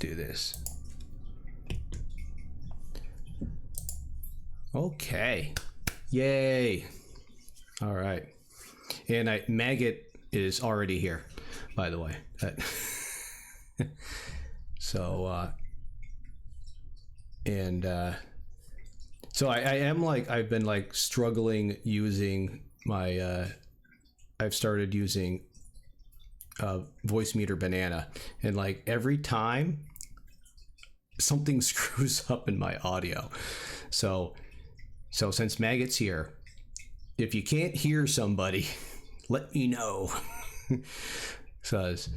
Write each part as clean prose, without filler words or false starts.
do this. Okay. Yay. All right. And Maggot is already here, by the way. So, so I am like, I've been like struggling using my, I've started using Voice Meter Banana, and like every time something screws up in my audio. So since Maggot's here, if you can't hear somebody, let me know. Says,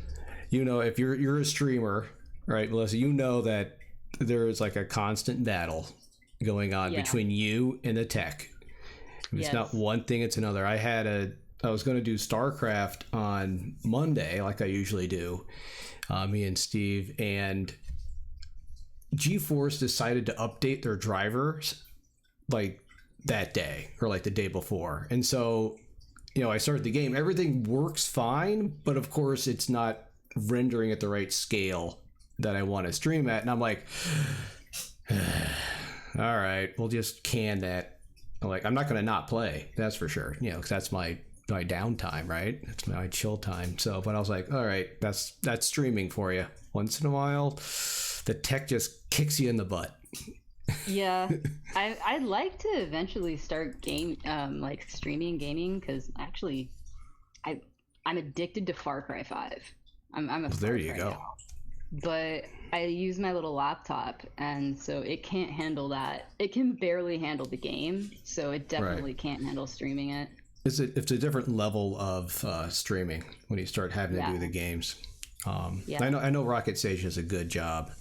you know, if you're a streamer, right, Melissa, you know that there is like a constant battle going on between you and the tech. It's not one thing, it's another. I was going to do StarCraft on Monday, like I usually do, me and Steve, and GeForce decided to update their drivers like that day or like the day before. And so, you know, I started the game, everything works fine, but of course it's not rendering at the right scale that I want to stream at. And I'm like, all right, we'll just can that. Like, I'm not going to not play, that's for sure, you know, because that's my downtime, right? It's my chill time. So, but I was like, all right, that's streaming for you. Once in a while, the tech just kicks you in the butt. Yeah, I'd like to eventually start like streaming gaming, because actually, I'm addicted to Far Cry 5. I'm a well, there you go. Now. But I use my little laptop, and so it can't handle that. It can barely handle the game, so it definitely can't handle streaming it. It's a different level of streaming when you start having to do the games. I know Rocket Sage does a good job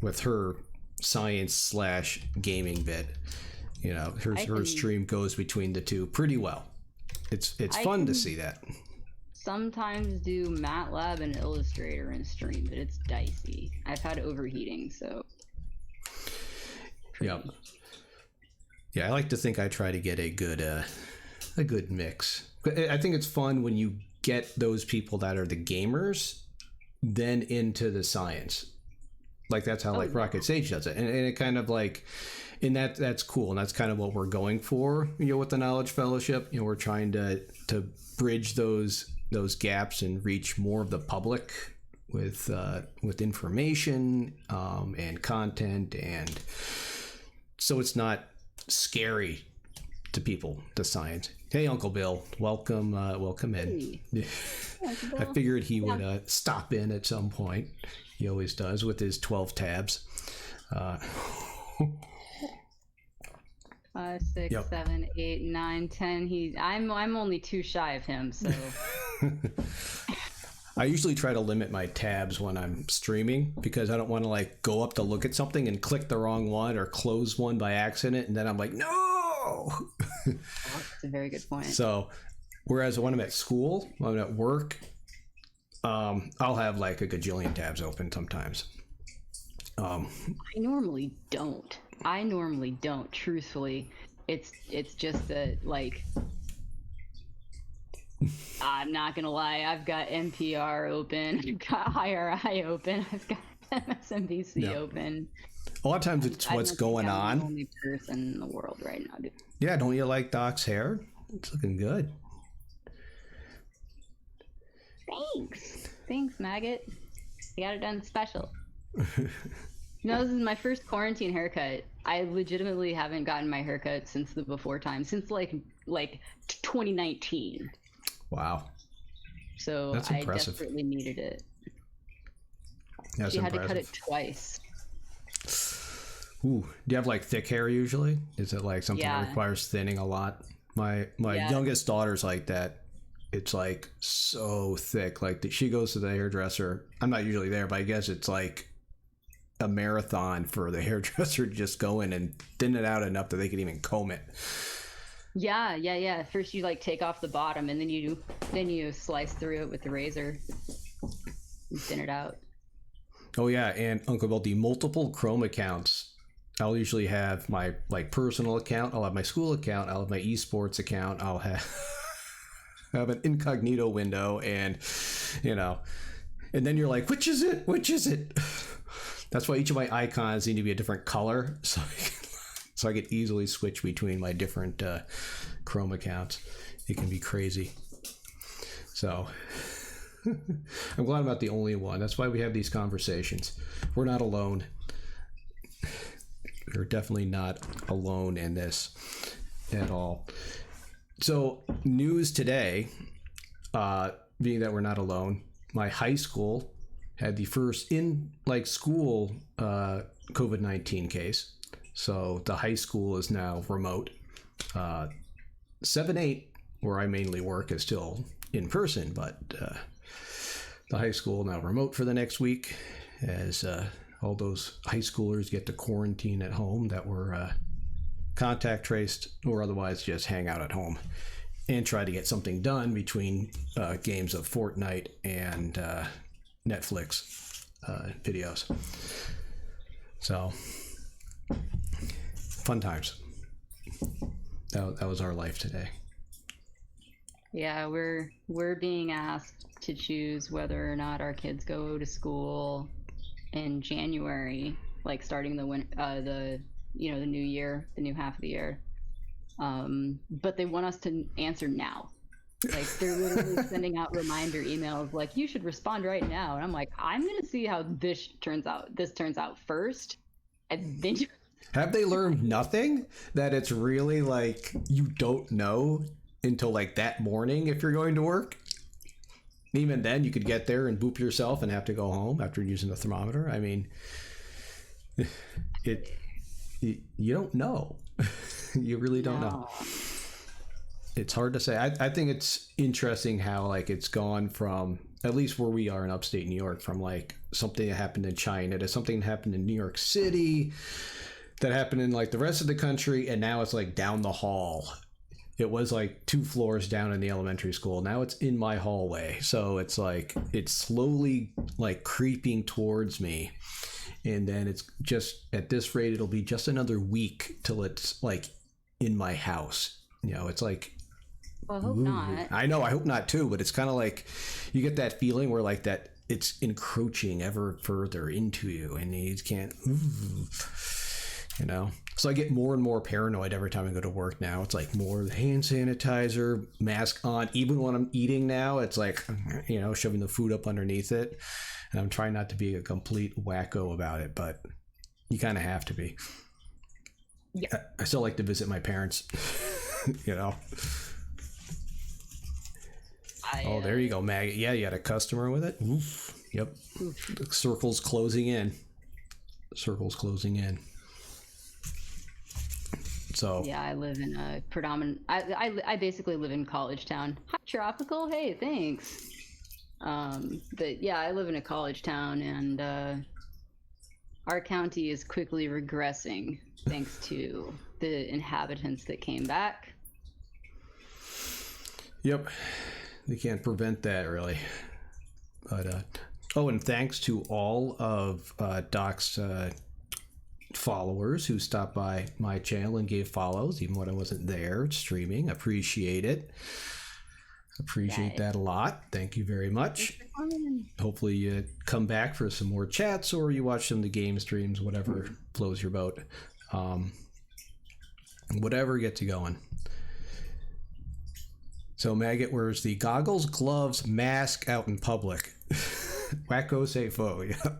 with her science/gaming bit. You know, her stream goes between the two pretty well. It's fun to see that. Sometimes do MATLAB and Illustrator and stream, but it's dicey. I've had overheating, so. Yeah, I like to think I try to get a good mix. I think it's fun when you get those people that are the gamers then into the science. Like that's how Rocket Sage does it, and it kind of like, and that's cool, and that's kind of what we're going for, you know, with the Knowledge Fellowship. You know, we're trying to bridge those gaps and reach more of the public with information and content, and so it's not scary to people, the science. Hey, Uncle Bill, welcome in. Hey. I figured he would stop in at some point. He always does with his 12 tabs. 5, 6, 7, 8, 9, 10. I'm only 2 shy of him, so. I usually try to limit my tabs when I'm streaming, because I don't want to like go up to look at something and click the wrong one or close one by accident, and then I'm like, no. That's a very good point. So, whereas when I'm at school, when I'm at work, I'll have like a gajillion tabs open sometimes. I normally don't. Truthfully, it's just that, like, I'm not gonna lie. I've got NPR open. I've got IRI open. I've got MSNBC open. A lot of times it's what's going on. I'm the only person in the world right now, dude. Yeah, don't you like Doc's hair? It's looking good. Thanks, Maggot. I got it done special. You know, this is my first quarantine haircut. I legitimately haven't gotten my haircut since the before time, since like 2019. Wow. So that's impressive. I desperately needed it. That's she had impressive. to cut it twice. Ooh, do you have like thick hair usually? Is it like something that requires thinning a lot? My youngest daughter's like that. It's like so thick. Like she goes to the hairdresser. I'm not usually there, but I guess it's like a marathon for the hairdresser to just go in and thin it out enough that they can even comb it. Yeah. First you like take off the bottom, and then you slice through it with the razor and thin it out. Oh yeah, and Uncle Bill, the multiple Chrome accounts. I'll usually have my like personal account. I'll have my school account. I'll have my esports account. I'll have an incognito window, and you know, And then you're like, which is it? Which is it? That's why each of my icons need to be a different color, so I could easily switch between my different Chrome accounts. It can be crazy. So I'm glad I'm not the only one. That's why we have these conversations. We're not alone. We're definitely not alone in this at all. So news today, being that we're not alone, my high school had the first school COVID-19 case. So the high school is now remote. 7-8, where I mainly work, is still in person, but the high school now remote for the next week, as all those high schoolers get to quarantine at home that were contact traced or otherwise just hang out at home and try to get something done between games of Fortnite and Netflix videos. So fun times. That was our life today. Yeah, we're being asked to choose whether or not our kids go to school in January, like starting the new year, the new half of the year. But they want us to answer now. Like, they're literally sending out reminder emails like, you should respond right now. And I'm like, I'm gonna see how this turns out first, and then Have they learned nothing? That it's really like you don't know until like that morning if you're going to work? Even then, you could get there and boop yourself and have to go home after using the thermometer. I mean, you don't know. You really don't know. It's hard to say. I think it's interesting how like it's gone from, at least where we are in upstate New York, from like something that happened in China to something that happened in New York City that happened in like the rest of the country, and now it's like down the hall. It was like 2 floors down in the elementary school. Now it's in my hallway. So it's like, it's slowly like creeping towards me. And then it's just, at this rate, it'll be just another week till it's like in my house. You know, it's like, well, I hope not. I know, I hope not too, but it's kind of like, you get that feeling where like that it's encroaching ever further into you and you can't, you know? So I get more and more paranoid every time I go to work now. It's like more hand sanitizer, mask on. Even when I'm eating now, it's like, you know, shoving the food up underneath it. And I'm trying not to be a complete wacko about it, but you kind of have to be. Yeah. I still like to visit my parents, you know. Oh, there you go, Maggie. Yeah, you had a customer with it? Oof. Yep. The circle's closing in. Circle's closing in. So yeah, I live in a I basically live in college town. Hi, tropical. Hey, thanks. But yeah, I live in a college town, and our county is quickly regressing thanks to the inhabitants that came back. Yep, they can't prevent that really. But and thanks to all of Doc's followers who stopped by my channel and gave follows even when I wasn't there streaming. Appreciate it. Appreciate that a lot. Thank you very much. Hopefully you come back for some more chats, or you watch some of the game streams, whatever flows your boat. Whatever gets you going. So Maggot wears the goggles, gloves, mask out in public. Wacko say faux. Yeah.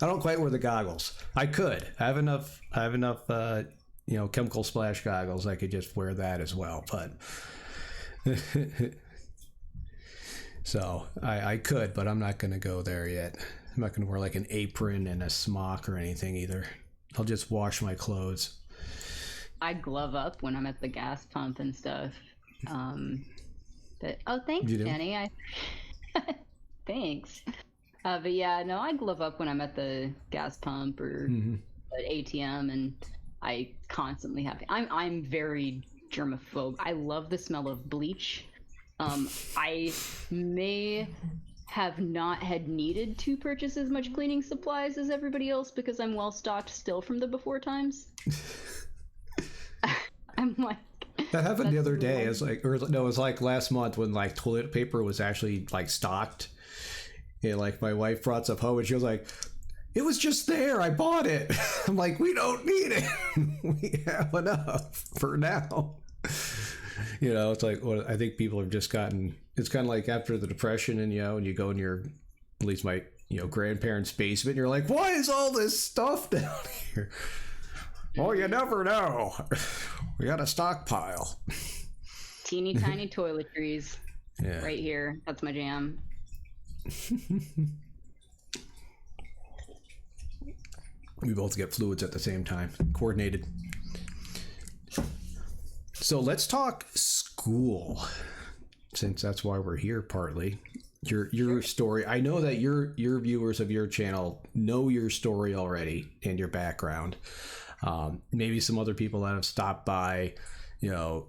I don't quite wear the goggles. I could. I have enough chemical splash goggles. I could just wear that as well. But so I could, but I'm not going to go there yet. I'm not going to wear like an apron and a smock or anything either. I'll just wash my clothes. I glove up when I'm at the gas pump and stuff. But thanks, Jenny. Thanks. But yeah, no, I glove up when I'm at the gas pump or at ATM, and I constantly have. I'm very germaphobe. I love the smell of bleach. I may have not had needed to purchase as much cleaning supplies as everybody else because I'm well stocked still from the before times. I'm like. That happened the other day. It was like last month when like toilet paper was actually like stocked. And like my wife brought stuff home and she was like, it was just there. I bought it. I'm like, we don't need it. We have enough for now. You know, it's like, well, I think people have just gotten, it's kind of like after the Depression and, you know, and you go in your, at least my, you know, grandparents' basement, and you're like, why is all this stuff down here? Oh, you never know. We got a stockpile. Teeny tiny toiletries. Yeah. Right here. That's my jam. We both get fluids at the same time. Coordinated. So let's talk school, since that's why we're here partly. Your story. I know that your viewers of your channel know your story already and your background. Maybe some other people that have stopped by, you know,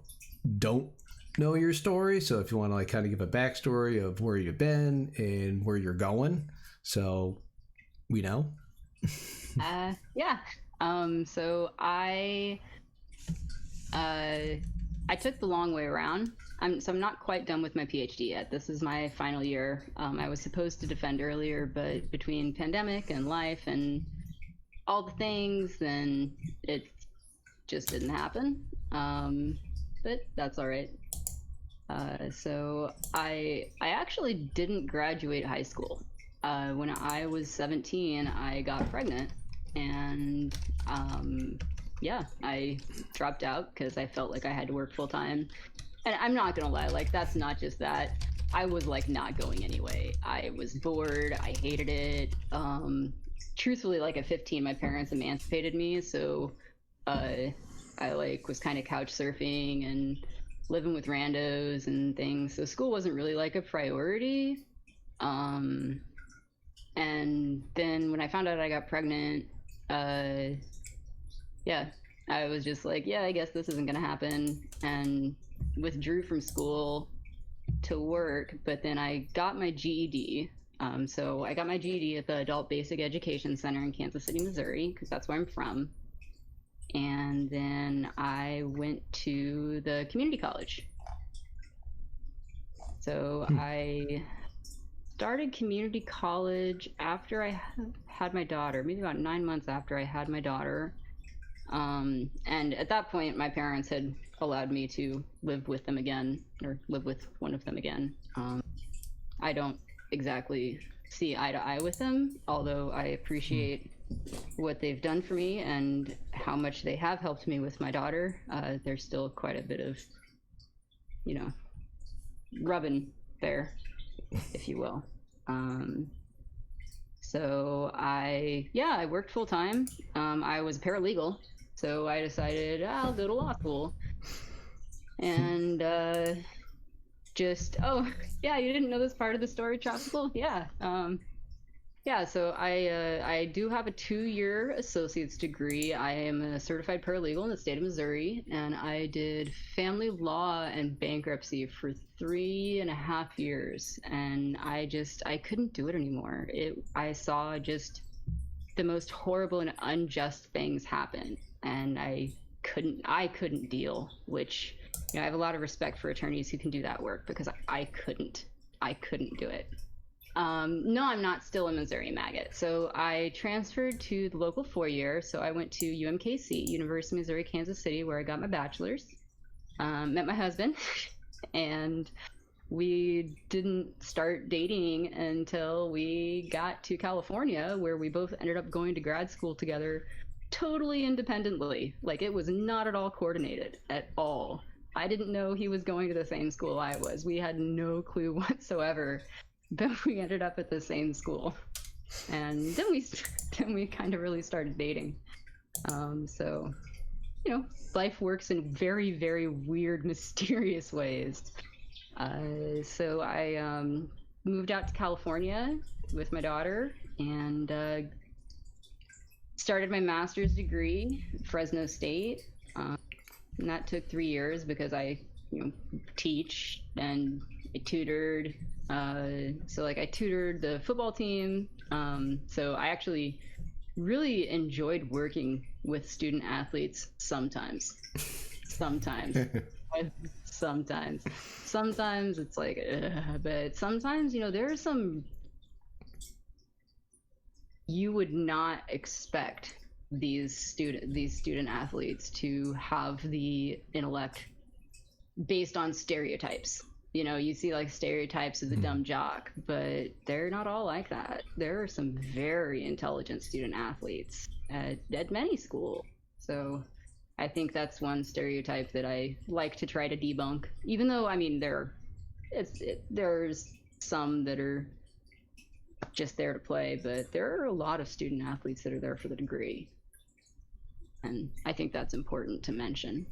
don't know your story. So if you want to like kind of give a backstory of where you've been and where you're going, so we know. Yeah. So I took the long way around. I'm not quite done with my PhD yet. This is my final year. I was supposed to defend earlier, but between pandemic and life and all the things, then it just didn't happen. But that's all right. So I actually didn't graduate high school. When I was 17, I got pregnant, and yeah, I dropped out because I felt like I had to work full time. And I'm not gonna lie, like that's not just that. I was like not going anyway. I was bored. I hated it. Truthfully, like at 15, my parents emancipated me, so I like was kind of couch surfing and living with randos and things. So school wasn't really like a priority. And then when I found out I got pregnant, yeah, I was just like, yeah, I guess this isn't gonna happen, and withdrew from school to work. But then I got my GED. So I got my GED at the Adult Basic Education Center in Kansas City, Missouri, because that's where I'm from. And then I went to the community college. So I started community college after I had my daughter, maybe about 9 months after I had my daughter. And at that point, my parents had allowed me to live with them again, or live with one of them again. I don't exactly see eye to eye with them, although I appreciate what they've done for me and how much they have helped me with my daughter. There's still quite a bit of, you know, rubbing there, if you will. So I worked full time. I was a paralegal, so I decided I'll go to law school. And oh yeah, you didn't know this part of the story, Tropical? Yeah. So I do have a 2-year associate's degree. I am a certified paralegal in the state of Missouri, and I did family law and bankruptcy for 3.5 years, and I couldn't do it anymore. I saw just the most horrible and unjust things happen, and I couldn't deal, which, you know, I have a lot of respect for attorneys who can do that work, because I couldn't do it. No, I'm not still a Missouri maggot. So I transferred to the local 4-year. So I went to UMKC, University of Missouri, Kansas City, where I got my bachelor's. Met my husband, and we didn't start dating until we got to California, where we both ended up going to grad school together totally independently. Like, it was not at all coordinated at all. I didn't know he was going to the same school I was. We had no clue whatsoever. But we ended up at the same school, and then we kind of really started dating. So, you know, life works in very, very weird, mysterious ways. So I moved out to California with my daughter, and started my master's degree at Fresno State. And that took 3 years because I, you know, teach and I tutored. So like I tutored the football team. So I actually really enjoyed working with student athletes sometimes. Sometimes it's like, but sometimes, you know, there are some you would not expect these student athletes to have the intellect based on stereotypes. You know, you see like stereotypes of the dumb jock, but they're not all like that. There are some very intelligent student athletes at many schools. So I think that's one stereotype that I like to try to debunk. Even though, I mean, there's some that are just there to play, but there are a lot of student athletes that are there for the degree. And I think that's important to mention.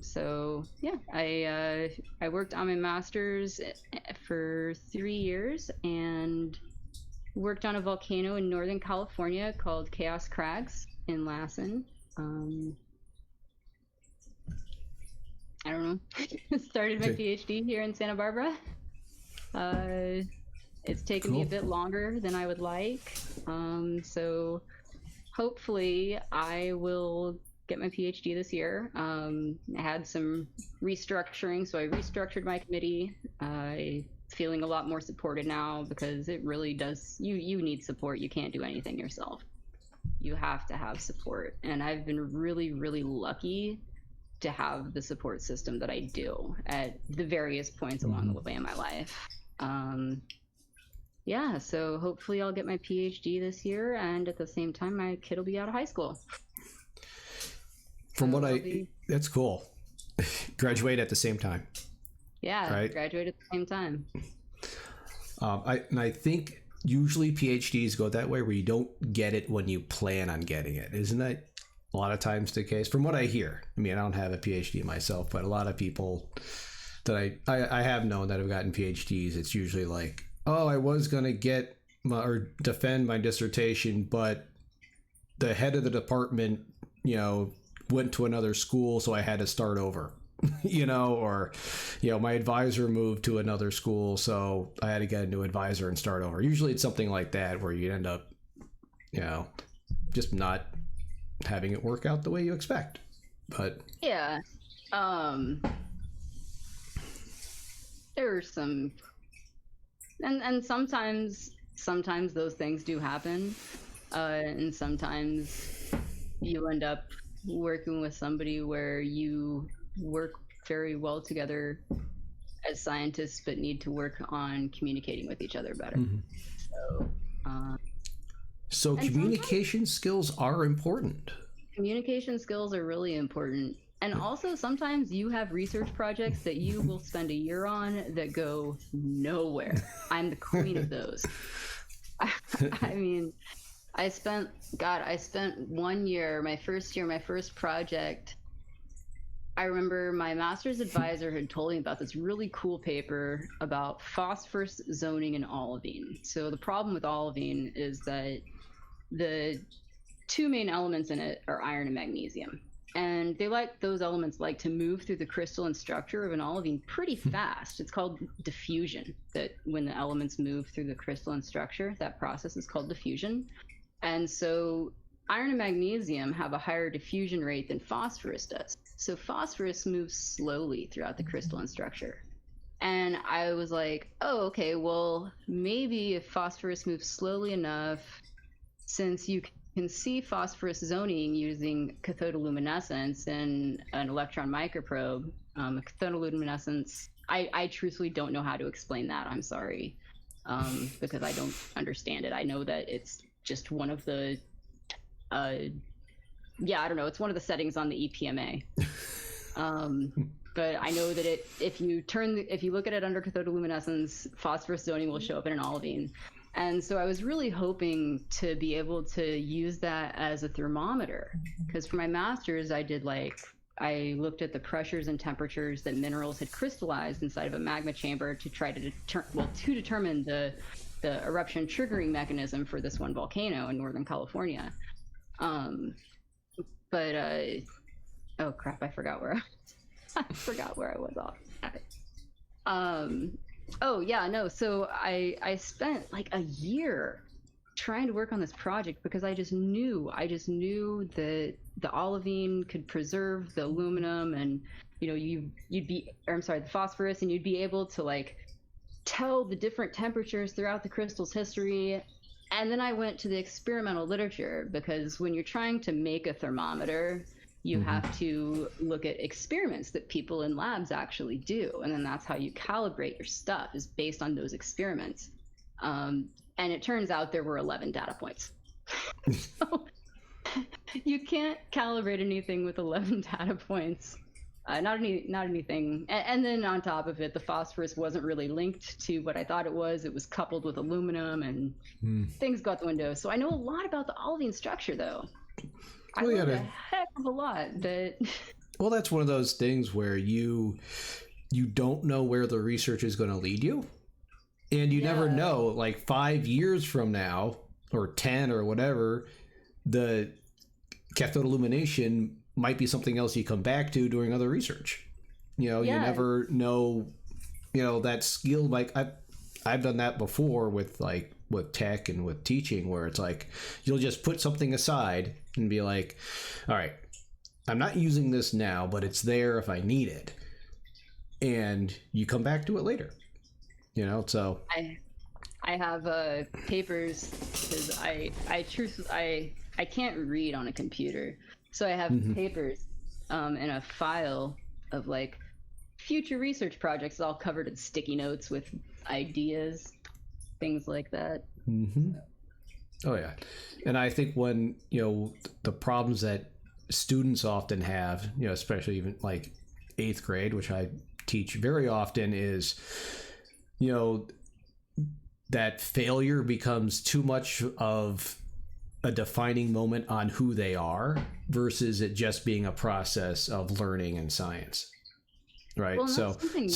So yeah, I worked on my master's for 3 years and worked on a volcano in Northern California called Chaos Crags in Lassen. I don't know. Started my PhD here in Santa Barbara. It's taken me a bit longer than I would like. So hopefully I will get my PhD this year. I had some restructuring, so I restructured my committee. Feeling a lot more supported now because it really does, you need support. You can't do anything yourself. You have to have support. And I've been really, really lucky to have the support system that I do at the various points along the way in my life. Yeah, so hopefully I'll get my PhD this year, and at the same time, my kid will be out of high school. From what that's cool. Graduate at the same time. Yeah, right? Graduate at the same time. I think usually PhDs go that way, where you don't get it when you plan on getting it. Isn't that a lot of times the case? From what I hear. I mean, I don't have a PhD myself, but a lot of people that I have known that have gotten PhDs, it's usually like, oh, I was going to get or defend my dissertation, but the head of the department, went to another school, so I had to start over, or, my advisor moved to another school, so I had to get a new advisor and start over. Usually it's something like that where you end up, just not having it work out the way you expect. But yeah, there are some, and sometimes those things do happen, and sometimes you end up working with somebody where you work very well together as scientists, but need to work on communicating with each other better. So communication skills are important. Communication skills are really important. And also sometimes you have research projects that you will spend a year on that go nowhere. I'm the queen of those. I mean, I spent 1 year, my first project. I remember my master's advisor had told me about this really cool paper about phosphorus zoning in olivine. So the problem with olivine is that the two main elements in it are iron and magnesium. And those elements like to move through the crystalline structure of an olivine pretty fast. It's called diffusion, that when the elements move through the crystalline structure, that process is called diffusion. And so iron and magnesium have a higher diffusion rate than phosphorus does. So phosphorus moves slowly throughout the crystalline structure. And I was like, oh, okay, well, maybe if phosphorus moves slowly enough, since you can see phosphorus zoning using cathodoluminescence in an electron microprobe. Cathodoluminescence, I truthfully don't know how to explain that. I'm sorry, because I don't understand it. I know that it's just one of the, I don't know. It's one of the settings on the EPMA. But I know that if you look at it under cathodoluminescence, phosphorus zoning will show up in an olivine. And so I was really hoping to be able to use that as a thermometer, because for my master's, I looked at the pressures and temperatures that minerals had crystallized inside of a magma chamber to try to determine the eruption triggering mechanism for this one volcano in Northern California. Oh crap! I forgot where I was off. So I spent like a year trying to work on this project because I just knew that the olivine could preserve the aluminum, and the phosphorus, and you'd be able to like tell the different temperatures throughout the crystal's history. And then I went to the experimental literature, because when you're trying to make a thermometer, you have to look at experiments that people in labs actually do. And then that's how you calibrate your stuff, is based on those experiments. And it turns out there were 11 data points. So you can't calibrate anything with 11 data points. Not anything. And then on top of it, the phosphorus wasn't really linked to what I thought it was. It was coupled with aluminum, and things go out the window. So I know a lot about the olivine structure, though. I learned a heck of a lot. But well, that's one of those things where you don't know where the research is going to lead you, and you never know. Like 5 years from now, or 10, or whatever, the cathode illumination might be something else you come back to doing other research. You never know. That skill, like I've done that before with tech and with teaching, where it's like you'll just put something aside and be like, all right, I'm not using this now, but it's there if I need it, and you come back to it later. So I have papers, because I can't read on a computer. So I have papers in a file of like future research projects, all covered in sticky notes with ideas, things like that. Oh yeah. And I think when, the problems that students often have, especially even like 8th grade, which I teach very often, is, that failure becomes too much of a defining moment on who they are, versus it just being a process of learning in science, right? Well, so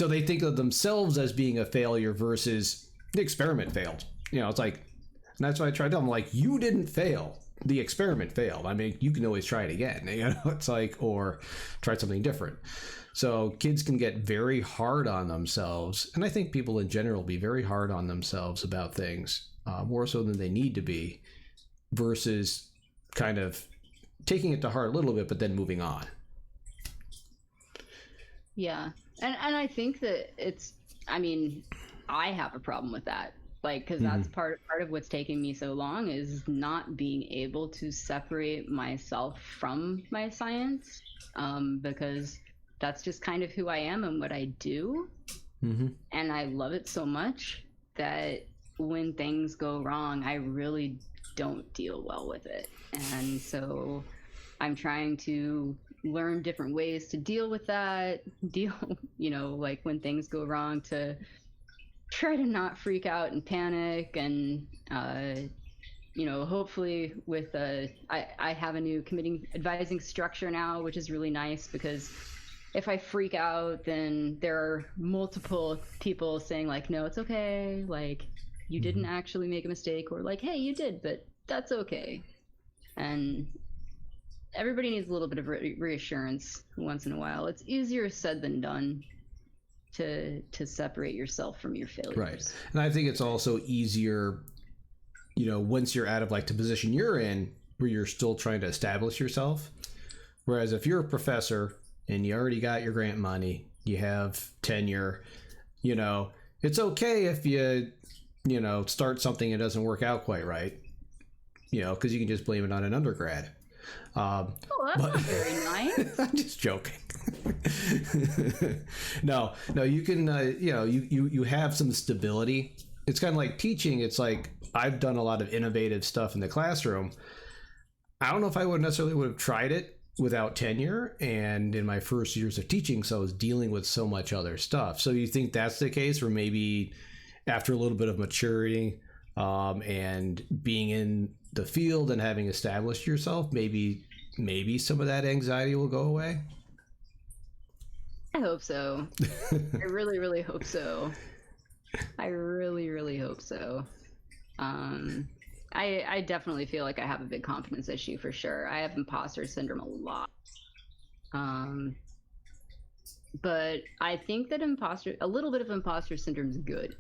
they think of themselves as being a failure versus the experiment failed. It's like, and that's why I tried to tell them, like, you didn't fail, the experiment failed. I mean, you can always try it again. It's like, or try something different. So kids can get very hard on themselves, and I think people in general be very hard on themselves about things, more so than they need to be, versus kind of taking it to heart a little bit, but then moving on. Yeah. And I think that I have a problem with that. Like, because that's part of what's taking me so long, is not being able to separate myself from my science, because that's just kind of who I am and what I do. And I love it so much that when things go wrong, I really don't deal well with it. And so I'm trying to learn different ways to deal with that, like when things go wrong, to try to not freak out and panic. And hopefully with I have a new committee advising structure now, which is really nice, because if I freak out, then there are multiple people saying like, no, it's okay, like, you didn't actually make a mistake, or like, hey, you did, but that's okay. And everybody needs a little bit of reassurance once in a while. It's easier said than done to separate yourself from your failures. Right. And I think it's also easier, once you're out of like the position you're in, where you're still trying to establish yourself. Whereas if you're a professor and you already got your grant money, you have tenure, it's okay if you start something and it doesn't work out quite right, because you can just blame it on an undergrad. That's not very nice. I'm just joking. No, you can, you have some stability. It's kind of like teaching. It's like, I've done a lot of innovative stuff in the classroom. I don't know if I would have tried it without tenure and in my first years of teaching. So I was dealing with so much other stuff. So you think that's the case, or maybe after a little bit of maturity, and being in the field and having established yourself, maybe some of that anxiety will go away? I hope so. I really, really hope so. I really, really hope so. I definitely feel like I have a big confidence issue for sure. I have imposter syndrome a lot. But I think that a little bit of imposter syndrome is good.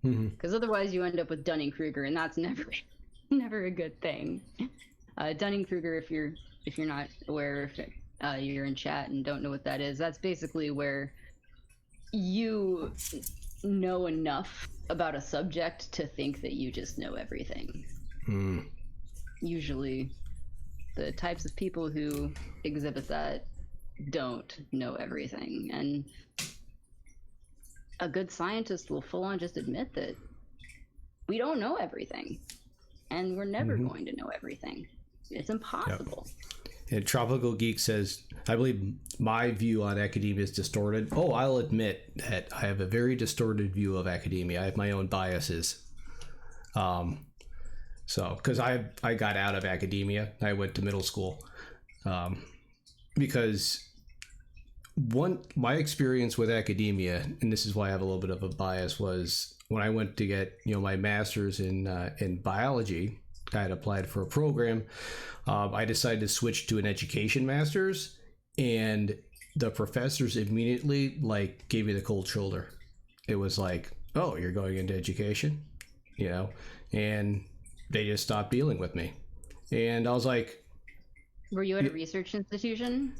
Because otherwise you end up with Dunning-Kruger, and that's never a good thing. Dunning-Kruger, if you're not aware, if you're in chat and don't know what that is, that's basically where you know enough about a subject to think that you just know everything. Usually, the types of people who exhibit that don't know everything. And a good scientist will full on just admit that we don't know everything. And we're never going to know everything. It's impossible. Yep. And Tropical Geek says, I believe my view on academia is distorted. Oh, I'll admit that I have a very distorted view of academia. I have my own biases. So, because I got out of academia, I went to middle school, because my experience with academia, and this is why I have a little bit of a bias, was when I went to get my master's in biology. I had applied for a program. I decided to switch to an education master's, and the professors immediately gave me the cold shoulder. It was like, oh, you're going into education, and they just stopped dealing with me. And I was like, were you at a research institution?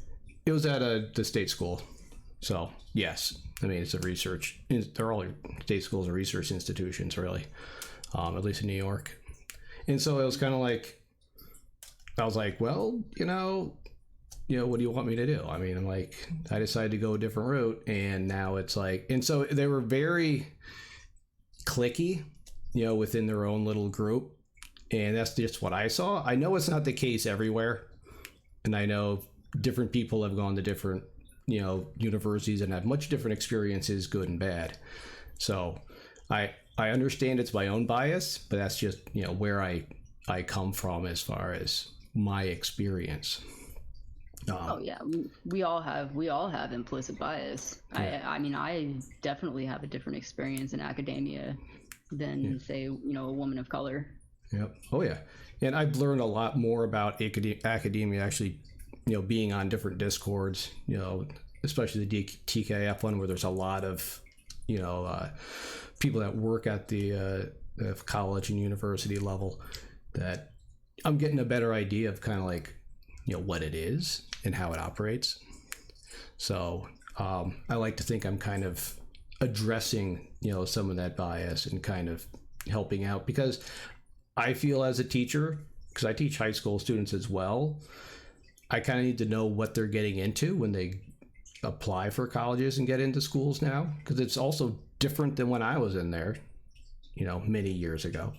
It was at the state school. So yes, I mean, it's a research, they're all state schools or research institutions, really, at least in New York. And so it was kind of like, I was like, well, what do you want me to do? I mean, I decided to go a different route, and now it's like, and so they were very cliquey, within their own little group. And that's just what I saw. I know it's not the case everywhere. And I know different people have gone to different, universities and have much different experiences, good and bad. So I understand it's my own bias, but that's just, where I come from as far as my experience. Oh yeah, we all have implicit bias. Yeah. I mean, I definitely have a different experience in academia than say, a woman of color. Yep. Oh yeah. And I've learned a lot more about academia actually, being on different discords, especially the TKF one, where there's a lot of, people that work at the college and university level, that I'm getting a better idea of kind of what it is and how it operates. So I like to think I'm kind of addressing, some of that bias and kind of helping out, because I feel as a teacher, because I teach high school students as well, I kind of need to know what they're getting into when they apply for colleges and get into schools now, because it's also different than when I was in there, many years ago.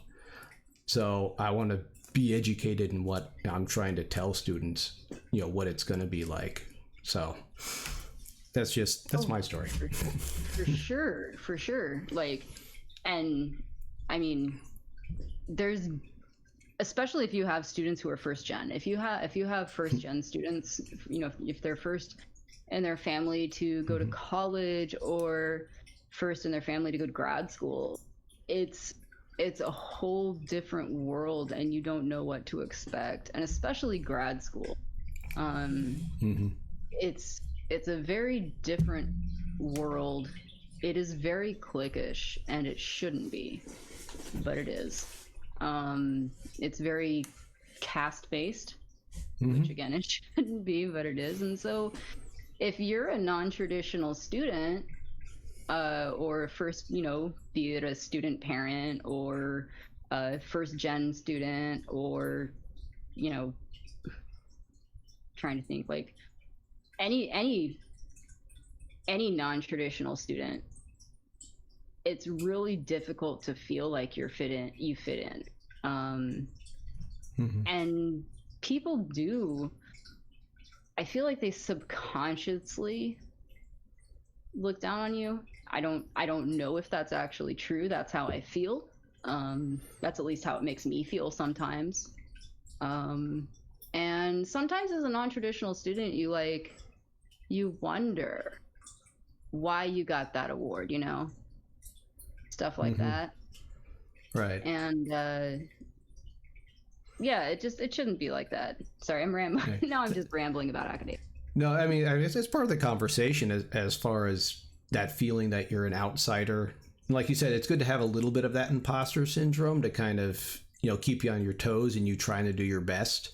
So I want to be educated in what I'm trying to tell students, what it's going to be like. So that's my story. For sure. And I mean, there's, especially if you have students who are first gen, if you have first gen students, if they're first in their family to go to college, or first in their family to go to grad school, it's a whole different world, and you don't know what to expect. And especially grad school, it's a very different world. It is very cliquish, and it shouldn't be, but it is. It's very caste based, which again, it shouldn't be, but it is. And so if you're a non-traditional student, or first, be it a student parent or a first gen student, or, trying to think, any non-traditional student, it's really difficult to feel like you fit in. And people do, I feel like they subconsciously look down on you. I don't know if that's actually true. That's how I feel. That's at least how it makes me feel sometimes. And sometimes as a non-traditional student, you wonder why you got that award, stuff like that. Right. And yeah, it shouldn't be like that. Sorry, I'm rambling. Okay. Now I'm just rambling about academia. No, I mean, it's part of the conversation as far as that feeling that you're an outsider. Like you said, it's good to have a little bit of that imposter syndrome to kind of, keep you on your toes and you trying to do your best.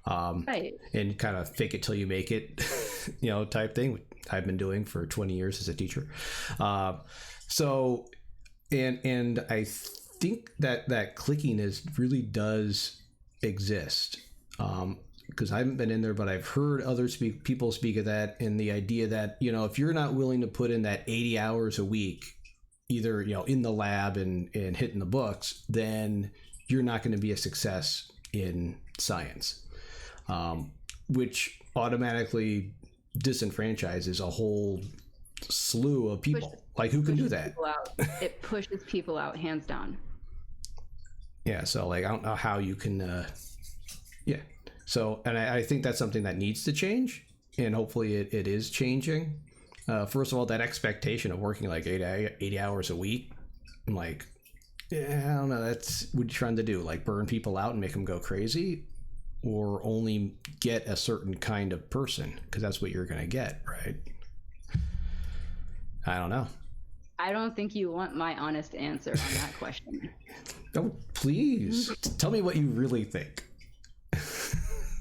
Right. And kind of fake it till you make it, type thing. I've been doing for 20 years as a teacher. So, and I think that clicking really does exist. Because I haven't been in there, but I've heard other people speak of that, and the idea that, if you're not willing to put in that 80 hours a week, either, in the lab and hitting the books, then you're not going to be a success in science, which automatically disenfranchises a whole slew of people. Like, who can do that? It pushes people out, hands down. Yeah, so like I don't know how you can yeah. So, and I think that's something that needs to change, and hopefully it is changing. First of all, that expectation of working like 80 hours a week, I'm like, yeah, I don't know, that's what you're trying to do, like burn people out and make them go crazy, or only get a certain kind of person, because that's what you're going to get, right? I don't know. I don't think you want my honest answer on that question. Oh, please. Tell me what you really think.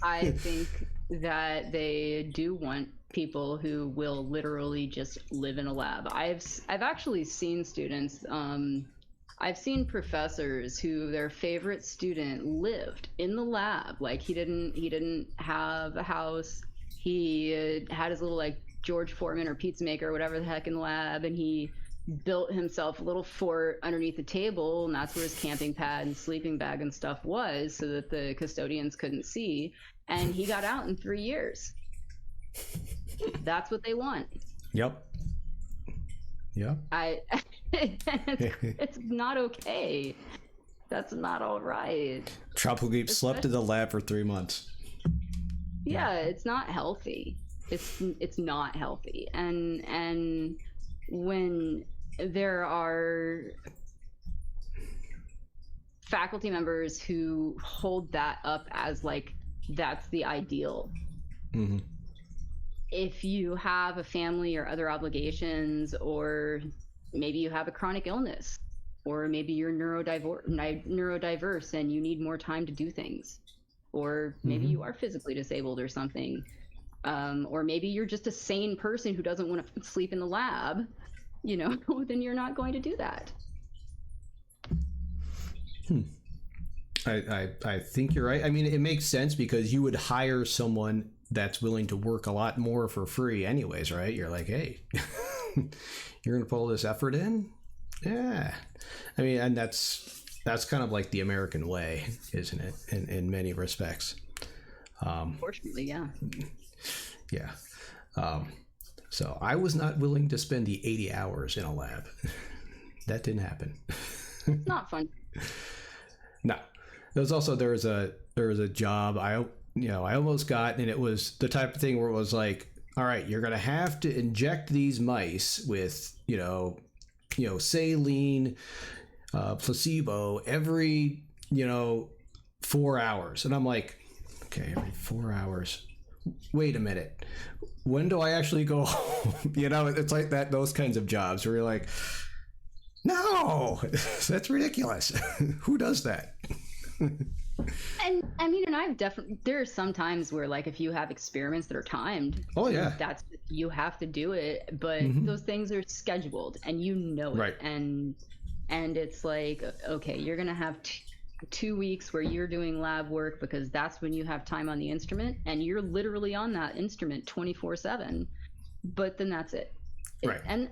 I think that they do want people who will literally just live in a lab. I've actually seen students, I've seen professors who their favorite student lived in the lab. Like he didn't have a house. He had his little like George Foreman or pizza maker or whatever the heck in the lab, and he built himself a little fort underneath the table, and that's where his camping pad and sleeping bag and stuff was, so that the custodians couldn't see. And he got out in 3 years. That's what they want. Yep. It's not okay. That's not all right. Tropical Gabe slept in the lab for 3 months. Yeah, it's not healthy. It's not healthy. And when there are faculty members who hold that up as like that's the ideal. Mm-hmm. If you have a family or other obligations, or maybe you have a chronic illness, or maybe you're neurodiverse and you need more time to do things, or maybe you are physically disabled or something, or maybe you're just a sane person who doesn't want to sleep in the lab, then you're not going to do that. I think you're right. I mean, it makes sense, because you would hire someone that's willing to work a lot more for free anyways, right? You're like, hey, you're going to put all this effort in? Yeah. I mean, and that's kind of like the American way, isn't it? In many respects. Unfortunately, yeah. Yeah. So I was not willing to spend the 80 hours in a lab. That didn't happen. It's not fun. No. There was a job I almost got, and it was the type of thing where it was like, all right, you're going to have to inject these mice with, saline, placebo every, 4 hours. And I'm like, okay, every 4 hours. Wait a minute. When do I actually go home? It's like those kinds of jobs where you're like, no, that's ridiculous. Who does that? And I mean, and I've definitely, there are some times where like if you have experiments that are timed, oh yeah, you have to do it, but those things are scheduled and it, right. And it's like, okay, you're gonna have 2 weeks where you're doing lab work because that's when you have time on the instrument, and you're literally on that instrument 24/7, but then that's it. Right. And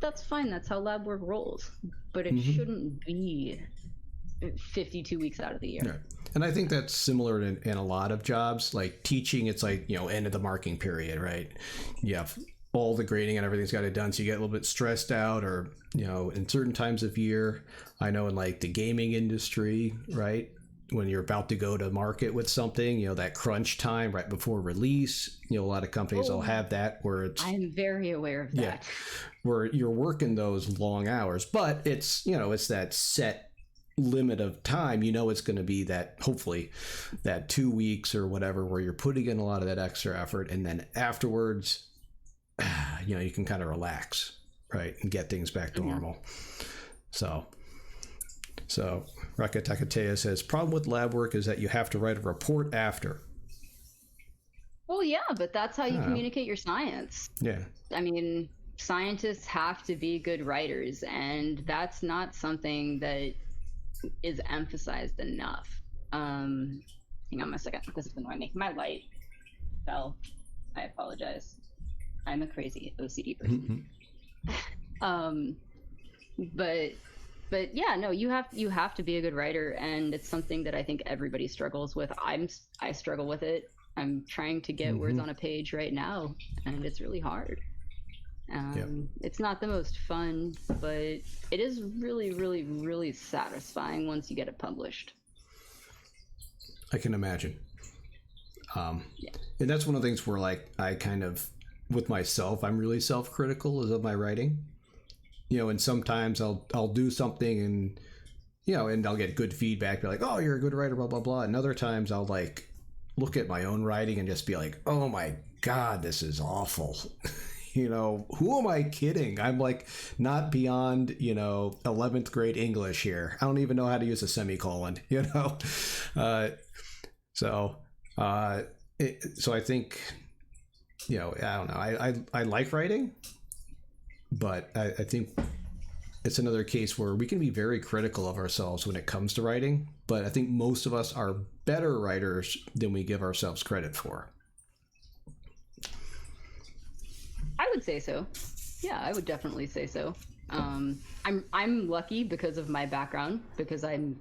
that's fine. That's how lab work rolls, but it shouldn't be 52 weeks out of the year. Yeah. And I think that's similar in a lot of jobs. Like teaching, it's like, end of the marking period, right? You have all the grading and everything's got it done, so you get a little bit stressed out, or, in certain times of year. I know in like the gaming industry, right? When you're about to go to market with something, that crunch time right before release, a lot of companies will have that where it's... I'm very aware of that. Yeah, where you're working those long hours, but it's, it's that set limit of time. It's going to be that, hopefully, that 2 weeks or whatever, where you're putting in a lot of that extra effort, and then afterwards, you can kind of relax, right, and get things back to normal. So Rakatakatea says, problem with lab work is that you have to write a report after. Well, yeah, but that's how you communicate your science. Yeah. I mean, scientists have to be good writers, and that's not something that is emphasized enough. Hang on a second. This is annoying me. My light fell. I apologize. I'm a crazy OCD person. But yeah, no, you have to be a good writer, and it's something that I think everybody struggles with. I struggle with it. I'm trying to get words on a page right now, and it's really hard. It's not the most fun, but it is really, really, really satisfying once you get it published. I can imagine. And that's one of the things where, like, I kind of, with myself, I'm really self-critical of my writing. And sometimes I'll do something and, and I'll get good feedback. Be like, oh, you're a good writer, blah, blah, blah. And other times I'll, like, look at my own writing and just be like, oh my God, this is awful. Who am I kidding? I'm like not beyond, 11th grade English here. I don't even know how to use a semicolon, So I think, I don't know. I like writing, but I think it's another case where we can be very critical of ourselves when it comes to writing. But I think most of us are better writers than we give ourselves credit for. I would say so. Yeah, I would definitely say so. I'm lucky because of my background, because I'm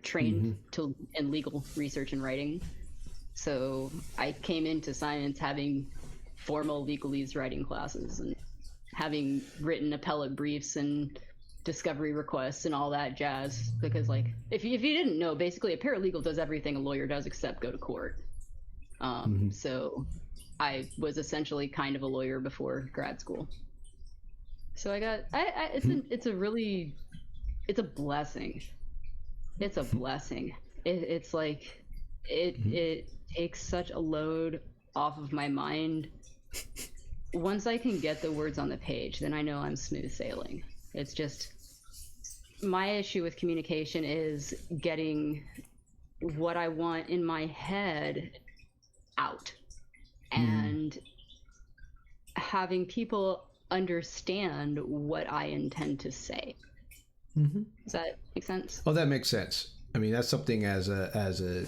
trained in legal research and writing. So I came into science having formal legalese writing classes and having written appellate briefs and discovery requests and all that jazz. Because, like, if you didn't know, basically a paralegal does everything a lawyer does except go to court. So I was essentially kind of a lawyer before grad school. So it's a blessing. It's a blessing. It's like, it takes such a load off of my mind. Once I can get the words on the page, then I know I'm smooth sailing. It's just, my issue with communication is getting what I want in my head out and having people understand what I intend to say. Does that make sense? Oh, that makes sense. I mean, that's something as a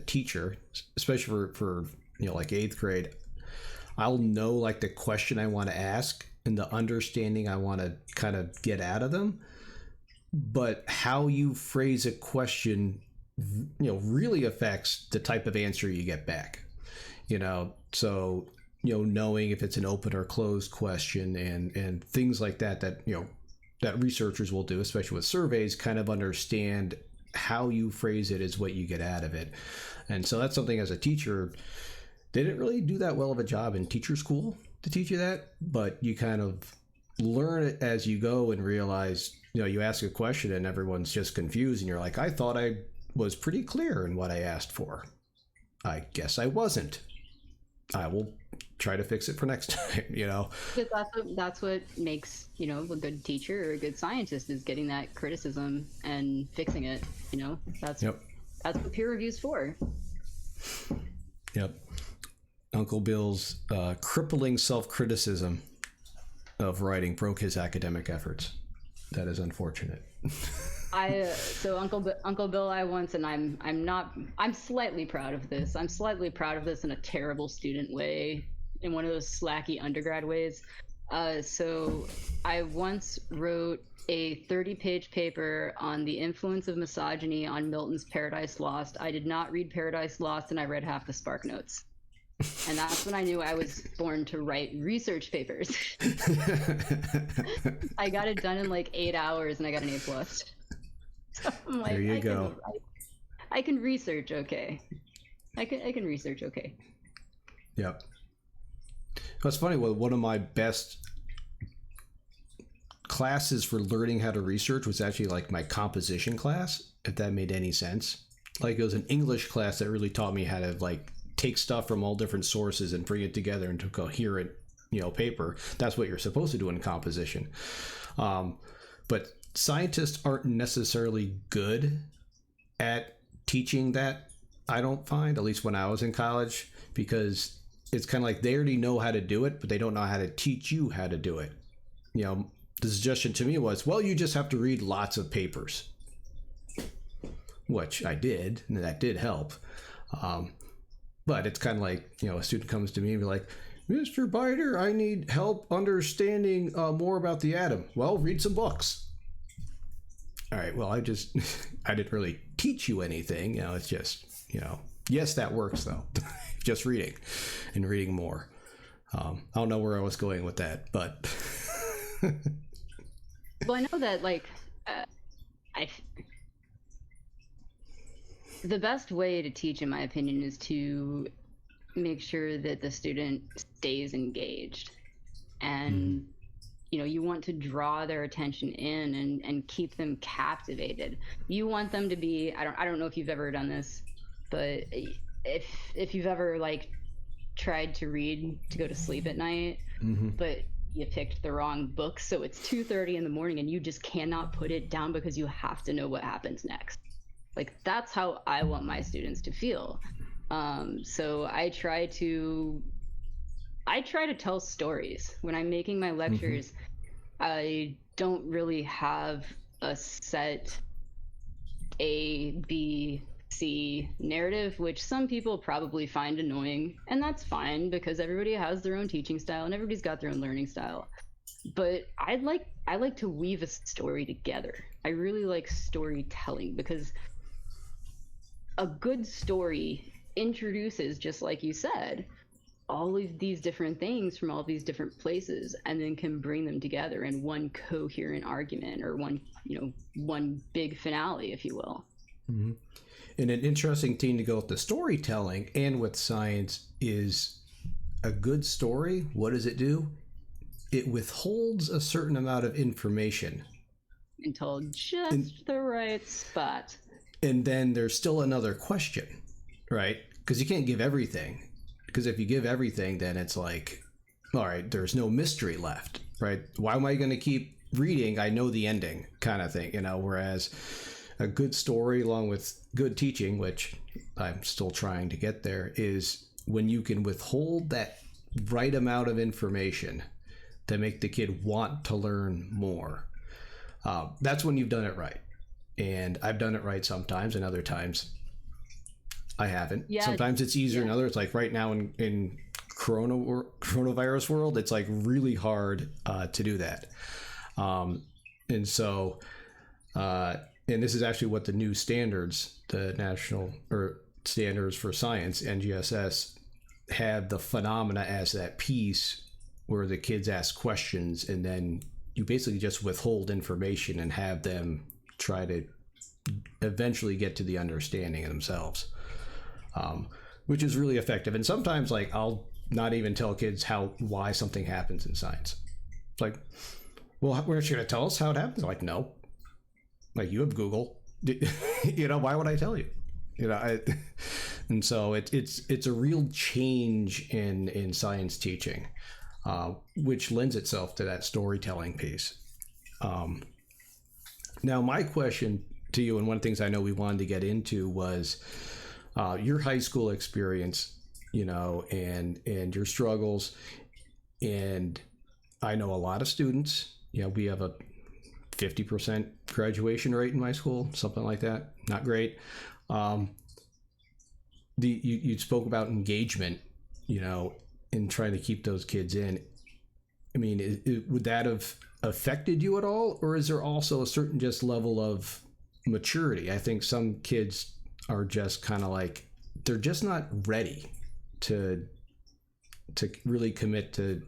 teacher, especially for like 8th grade, I'll know like the question I want to ask and the understanding I want to kind of get out of them. But how you phrase a question, really affects the type of answer you get back. So, knowing if it's an open or closed question and things like that, that researchers will do, especially with surveys, kind of understand how you phrase it is what you get out of it. And so that's something as a teacher, they didn't really do that well of a job in teacher school to teach you that, but you kind of learn it as you go and realize, you ask a question and everyone's just confused and you're like, I thought I was pretty clear in what I asked for. I guess I wasn't. I will try to fix it for next time, Because that's what makes, a good teacher or a good scientist, is getting that criticism and fixing it, That's what peer review's for. Yep. Uncle Bill's crippling self-criticism of writing broke his academic efforts. That is unfortunate. So Uncle Bill, I'm slightly proud of this. I'm slightly proud of this in a terrible student way, in one of those slacky undergrad ways. So I once wrote a 30-page paper on the influence of misogyny on Milton's Paradise Lost. I did not read Paradise Lost, and I read half the Spark Notes. And that's when I knew I was born to write research papers. I got it done in like 8 hours, and I got an A+. So I'm like, there you go. I can research okay. I can research okay. Yep. That's funny. Well, one of my best classes for learning how to research was actually like my composition class, if that made any sense. Like, it was an English class that really taught me how to like take stuff from all different sources and bring it together into a coherent, paper. That's what you're supposed to do in composition. But scientists aren't necessarily good at teaching that, I don't find, at least when I was in college, because it's kind of like they already know how to do it, but they don't know how to teach you how to do it. The suggestion to me was, well, you just have to read lots of papers. which I did, and that did help. But it's kind of like, a student comes to me and be like, Mr. Biter, I need help understanding more about the atom. Well, read some books. All right, well, I didn't really teach you anything. It's just, yes, that works, though. Just reading and reading more. I don't know where I was going with that, but... Well, I know that, the best way to teach, in my opinion, is to make sure that the student stays engaged. And, you want to draw their attention in and keep them captivated. You want them to be, I don't know if you've ever done this, but if you've ever, tried to read to go to sleep at night, but you picked the wrong book, so it's 2:30 in the morning and you just cannot put it down because you have to know what happens next. That's how I want my students to feel. So I try to tell stories when I'm making my lectures. I don't really have a set A, B, C narrative, which some people probably find annoying, and that's fine because everybody has their own teaching style and everybody's got their own learning style. But I like to weave a story together. I really like storytelling because a good story introduces, just like you said, all of these different things from all these different places, and then can bring them together in one coherent argument, or one big finale, if you will. And an interesting thing to go with the storytelling and with science is a good story. What does it do? It withholds a certain amount of information Until just the right spot. And then there's still another question, right? Because you can't give everything. Because if you give everything, then it's like, all right, there's no mystery left, right? Why am I going to keep reading? I know the ending kind of thing, whereas a good story along with good teaching, which I'm still trying to get there, is when you can withhold that right amount of information to make the kid want to learn more. That's when you've done it right. And I've done it right sometimes, and other times I haven't. Yeah, sometimes it's easier than others. Like right now in coronavirus world, it's really hard to do that. And so, and this is actually what the new standards, the national standards for science, NGSS, have the phenomena as that piece where the kids ask questions and then you basically just withhold information and have them try to eventually get to the understanding of themselves, which is really effective. And sometimes I'll not even tell kids why something happens in science. It's well, we're just going to tell us how it happens. I'm no, you have Google, why would I tell you? And so it's a real change in science teaching, which lends itself to that storytelling piece. Now, my question to you, and one of the things I know we wanted to get into was your high school experience, and your struggles. And I know a lot of students, we have a 50% graduation rate in my school, something like that. Not great. You spoke about engagement, in trying to keep those kids in. I mean, would that have affected you at all? Or is there also a certain just level of maturity? I think some kids are just kind of they're just not ready to really commit to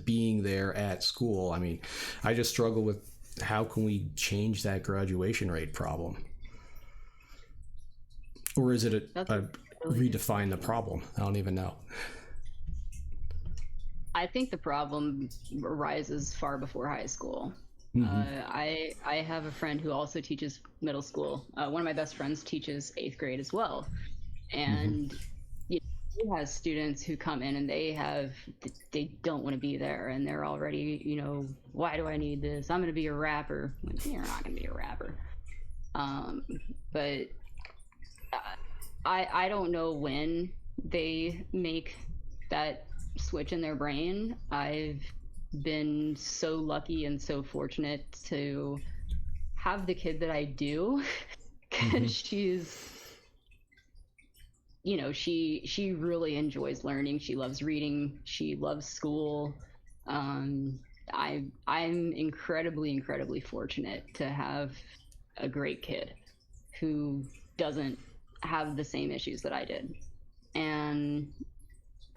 being there at school. I mean, I just struggle with how can we change that graduation rate problem? Or is it redefine the problem? I don't even know. I think the problem arises far before high school. I have a friend who also teaches middle school. One of my best friends teaches 8th grade as well. And he has students who come in and they don't want to be there, and they're already, why do I need this? I'm going to be a rapper. You're not going to be a rapper. But I don't know when they make that switch in their brain. I've been so lucky and so fortunate to have the kid that I do Mm-hmm. she's, you know, she really enjoys learning. She loves reading. She loves school. Um, I'm incredibly fortunate to have a great kid who doesn't have the same issues that I did. And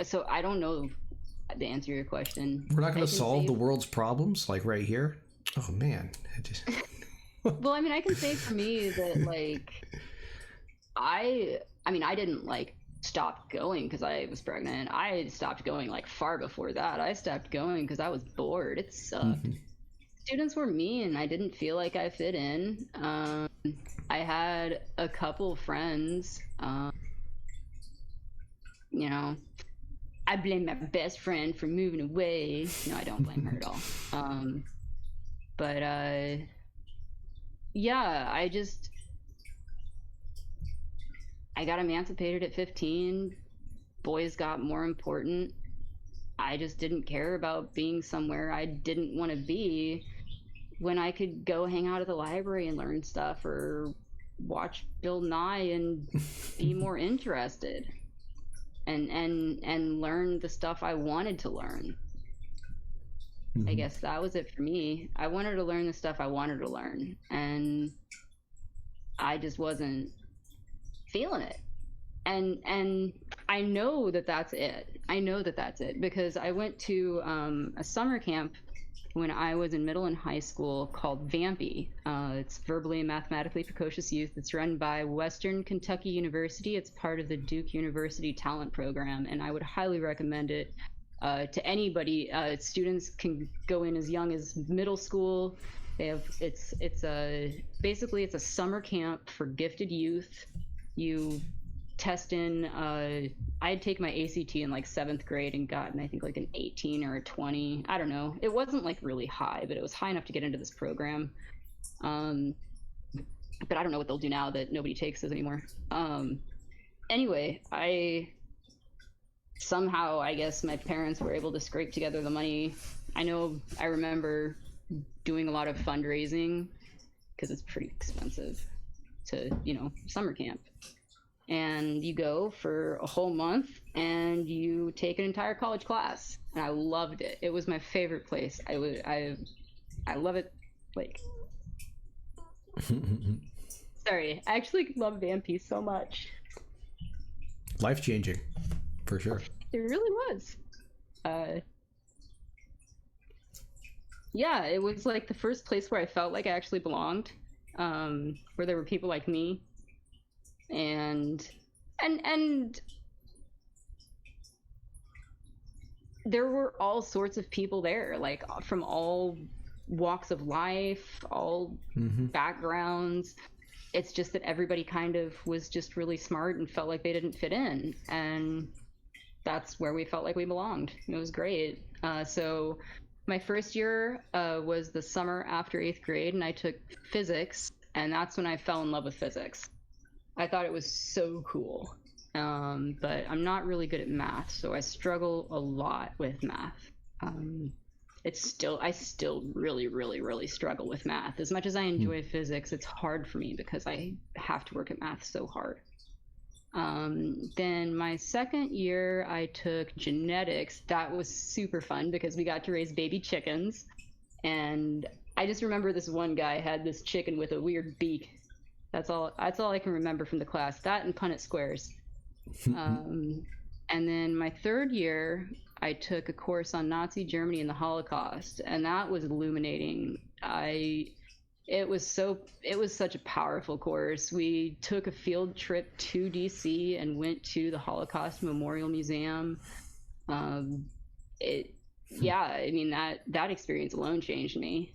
so I don't know to answer your question. We're not going I to can solve say, the world's problems like right here. Oh man, I just well, I mean, I can say for me that like I mean, I didn't like stop going because I was pregnant. I stopped going like far before that. I stopped going because I was bored. It sucked. Mhm. Students were mean. I didn't feel like I fit in. I had a couple friends. You know, I blame my best friend for moving away. No, I don't blame her at all. But yeah, I got emancipated at 15. Boys got more important. I just didn't care about being somewhere I didn't want to be when I could go hang out at the library and learn stuff or watch Bill Nye and be more interested and learn the stuff I wanted to learn. I Mhm. guess that was it for me. I wanted to learn the stuff I wanted to learn, and I just wasn't feeling it. And I know that that's it. I know that that's it because I went to a summer camp when I was in middle and high school called VAMPy. It's Verbally and Mathematically Precocious Youth. It's run by Western Kentucky University. It's part of the Duke University Talent Program, and I would highly recommend it to anybody. Students can go in as young as middle school. They have it's a basically it's a summer camp for gifted youth. You test in I had taken my ACT in like 7th grade and gotten I think like an 18 or a 20. I don't know. It wasn't like really high, but it was high enough to get into this program. Um, but I don't know what they'll do now that nobody takes those anymore. Anyway, I somehow I guess my parents were able to scrape together the money. I remember doing a lot of fundraising because it's pretty expensive to, you know, summer camp. And you go for a whole month and you take an entire college class, and I loved it. It was my favorite place. I love it. Like, sorry, I actually love Van Piece so much. Life changing, for sure. It really was. uh yeah, it was like the first place where I felt like I actually belonged, where there were people like me, and and there were all sorts of people there, like from all walks of life, all Mm-hmm. backgrounds. It's just that everybody kind of was just really smart and felt like they didn't fit in, and that's where we felt like we belonged. It was great. So my first year was the summer after 8th grade, and I took physics, and that's when I fell in love with physics. I thought it was so cool. But I'm not really good at math, so I struggle a lot with math. Um, I still really struggle with math. As much as I enjoy physics, it's hard for me because I have to work at math so hard. Then my second year, I took genetics. That was super fun because we got to raise baby chickens. And I just remember this one guy had this chicken with a weird beak. That's all I can remember from the class. That and Punnett squares. Um, and then my third year, I took a course on Nazi Germany and the Holocaust, and that was illuminating. It was such a powerful course. We took a field trip to DC and went to the Holocaust Memorial Museum. Um, it Yeah, I mean that experience alone changed me.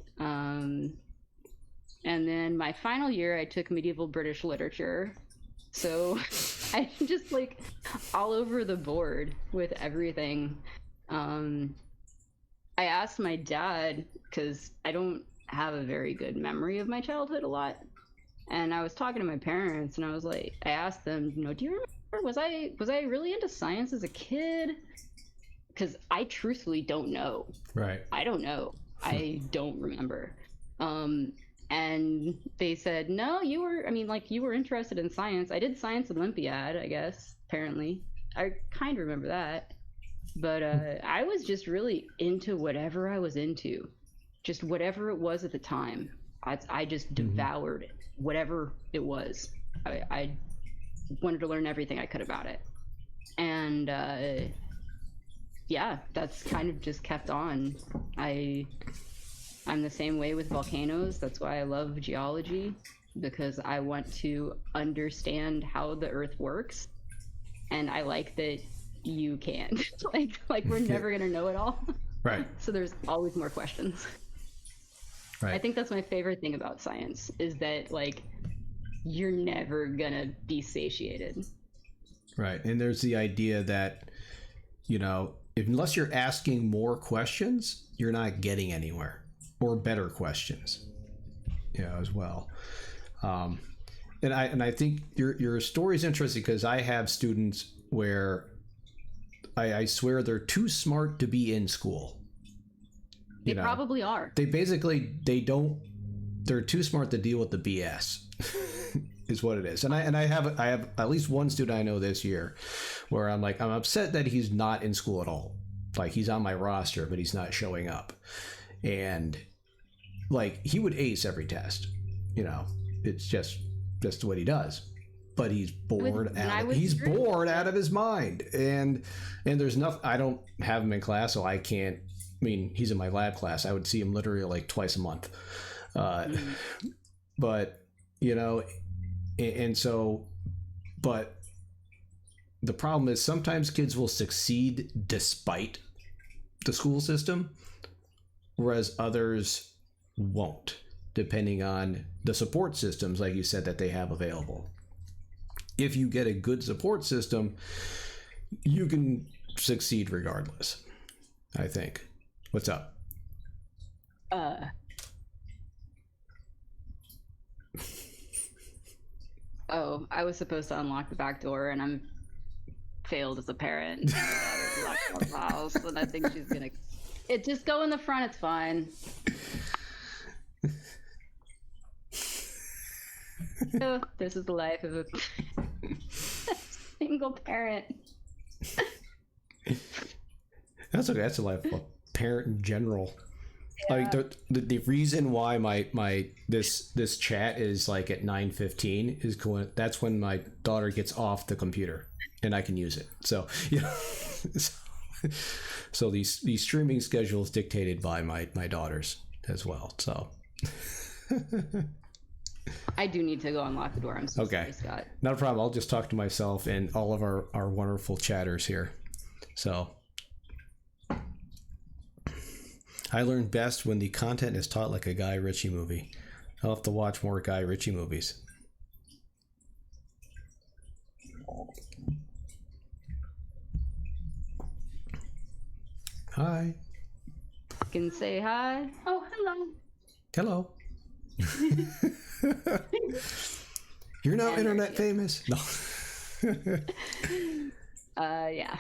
And then my final year, I took medieval British literature. So I'm just like all over the board with everything. Um, I asked my dad because I don't have a very good memory of my childhood a lot. And I was talking to my parents, and I asked them, you know, do you remember, was I really into science as a kid? Because I truthfully don't know. Right. I don't know. I don't remember. Um, And they said, no, you were, I mean, like, you were interested in science. I did science Olympiad, I guess, apparently. I kind of remember that. But I was just really into whatever I was into, just whatever it was at the time. I just devoured whatever it was. I wanted to learn everything I could about it. And yeah, that's kind of just kept on. I'm the same way with volcanoes. That's why I love geology, because I want to understand how the earth works. And I like that you can. like we're never gonna know it all. Right. So there's always more questions. Right. I think that's my favorite thing about science, is that like you're never gonna be satiated. Right. And there's the idea that, you know, unless you're asking more questions, you're not getting anywhere, or better questions, you know, as well. And I think your story is interesting, because I have students where I swear they're too smart to be in school. They probably are. They're too smart to deal with the BS. Is what it is. And I have at least one student I know this year where I'm upset that he's not in school at all. Like, he's on my roster, but he's not showing up. And like, he would ace every test, you know, it's just what he does. But he's bored bored out of his mind. And there's nothing, I don't have him in class, so I can't, I mean, he's in my lab class. I would see him literally like twice a month. But, you know, and so, but the problem is sometimes kids will succeed despite the school system, whereas others won't, depending on the support systems, like you said, that they have available. If you get a good support system, you can succeed regardless, I think. What's up? Oh, I was supposed to unlock the back door, and I'm failed as a parent. Locked the house, and I think she's gonna. Just go in the front. It's fine. Oh, this is the life of a single parent. That's okay. That's the life of a parent in general. Yeah. Like the reason why my this chat is like at 9:15 is that's when my daughter gets off the computer and I can use it. So yeah, so these streaming schedules dictated by my daughters as well. So I do need to go unlock the door. I'm so okay. Sorry, Scott. Not a problem. I'll just talk to myself and all of our wonderful chatters here. So I learn best when the content is taught like a Guy Ritchie movie. I'll have to watch more Guy Ritchie movies. Hi. You can say hi. Oh, hello. Hello. You're now internet famous. No. Yeah.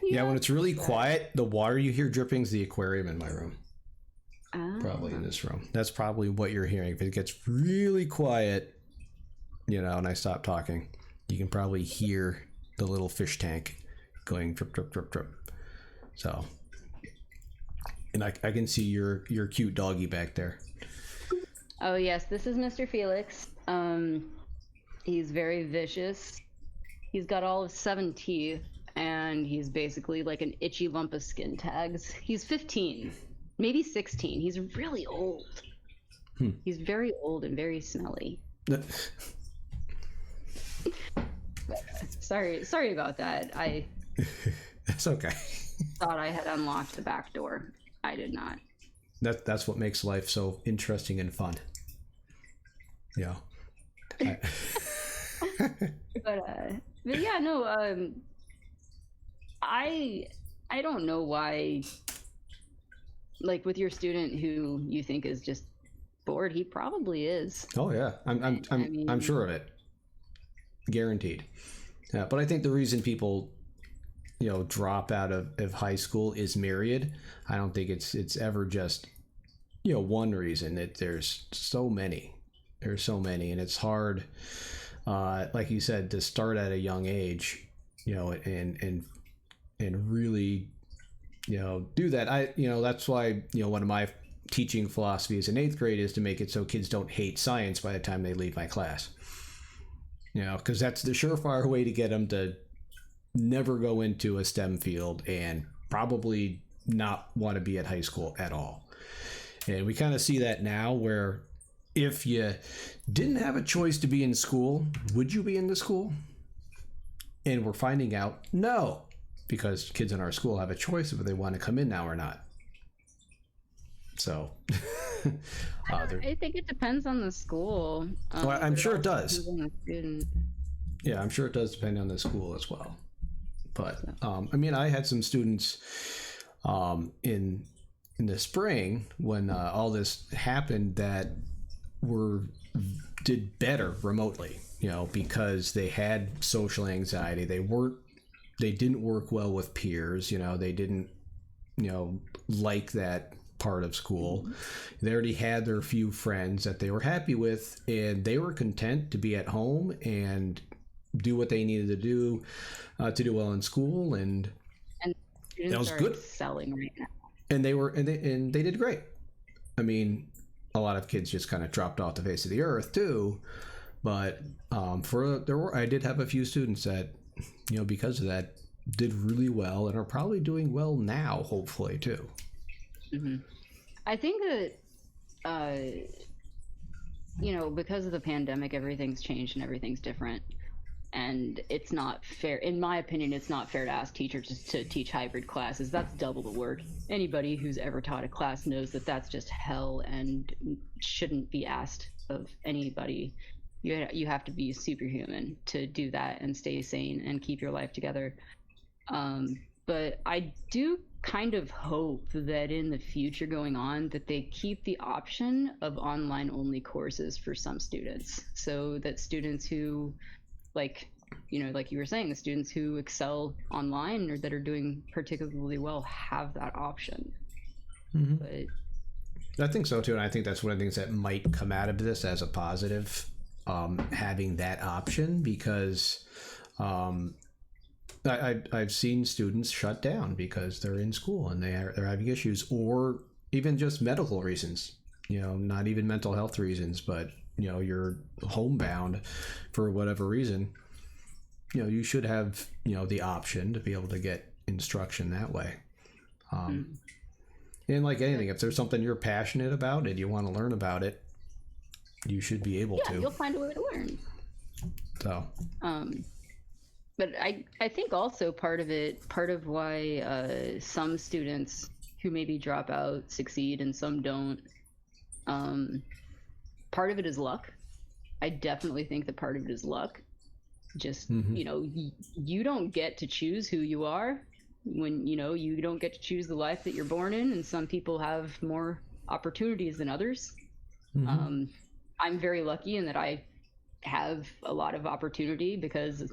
Yeah, when it's really quiet, the water you hear dripping is the aquarium in my room. Probably in this room. That's probably what you're hearing. If it gets really quiet, you know, and I stop talking, you can probably hear the little fish tank going drip, drip, drip, drip. So, and I can see your cute doggy back there. Oh yes, this is Mr. Felix. He's very vicious. He's got all of 7 teeth, and he's basically like an itchy lump of skin tags. He's 15, maybe 16. He's really old. He's very old and very smelly. Sorry about that. I That's okay. thought I had unlocked the back door. I did not. That's what makes life so interesting and fun. Yeah. But yeah, no. I don't know why. Like with your student who you think is just bored, he probably is. Oh yeah, I'm sure of it. Guaranteed. Yeah, but I think the reason people, you know, drop out of high school is myriad. I don't think it's ever just one reason. There's so many. There's so many, and it's hard, like you said, to start at a young age, and really, do that. That's why, one of my teaching philosophies in 8th grade is to make it so kids don't hate science by the time they leave my class. Because that's the surefire way to get them to never go into a STEM field and probably not want to be at high school at all. And we kind of see that now, where if you didn't have a choice to be in school, would you be in the school? And we're finding out no, because kids in our school have a choice if they want to come in now or not. So I think it depends on the school. Well, I'm sure it does. Depends on the student. Yeah, I'm sure it does depend on the school as well. But I had some students in the spring when all this happened that did better remotely, because they had social anxiety. They didn't work well with peers. They didn't, like that part of school. They already had their few friends that they were happy with, and they were content to be at home and do what they needed to do well in school, and that was good. Selling right now, and they did great. I mean, a lot of kids just kind of dropped off the face of the earth too, but I did have a few students that, because of that, did really well and are probably doing well now, hopefully too. Mm-hmm. I think that because of the pandemic, everything's changed and everything's different. And it's not fair, in my opinion, it's not fair to ask teachers to teach hybrid classes. That's double the work. Anybody who's ever taught a class knows that that's just hell and shouldn't be asked of anybody. You have to be superhuman to do that and stay sane and keep your life together. But I do kind of hope that in the future going on that they keep the option of online only courses for some students, so that students who like you were saying, the students who excel online or that are doing particularly well have that option. Mm-hmm. But I think so too, and I think that's one of the things that might come out of this as a positive, having that option, because I've seen students shut down because they're in school and they're having issues, or even just medical reasons, not even mental health reasons, but you're homebound for whatever reason. You should have the option to be able to get instruction that way. And like anything, if there's something you're passionate about and you want to learn about it, you should be able to. You'll find a way to learn. So but I think also part of why some students who maybe drop out succeed and some don't, part of it is luck. I definitely think that part of it is luck. Just, you don't get to choose who you are when, you don't get to choose the life that you're born in, and some people have more opportunities than others. Mm-hmm. I'm very lucky in that I have a lot of opportunity because